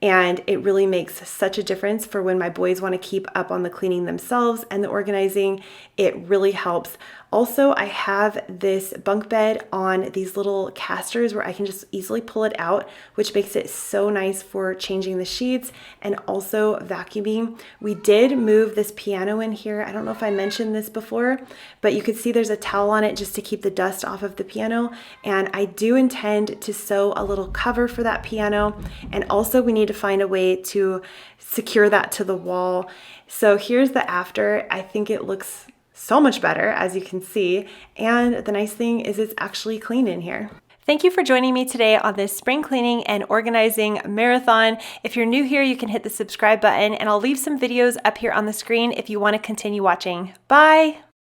And it really makes such a difference for when my boys want to keep up on the cleaning themselves and the organizing. It really helps. Also, I have this bunk bed on these little casters where I can just easily pull it out, which makes it so nice for changing the sheets and also vacuuming. We did move this piano in here. I don't know if I mentioned this before, but you can see there's a towel on it just to keep the dust off of the piano. And I do intend to sew a little cover for that piano. And also we need to find a way to secure that to the wall. So here's the after. I think it looks so much better, as you can see. And the nice thing is it's actually clean in here. Thank you for joining me today on this spring cleaning and organizing marathon. If you're new here, you can hit the subscribe button, and I'll leave some videos up here on the screen if you want to continue watching. Bye!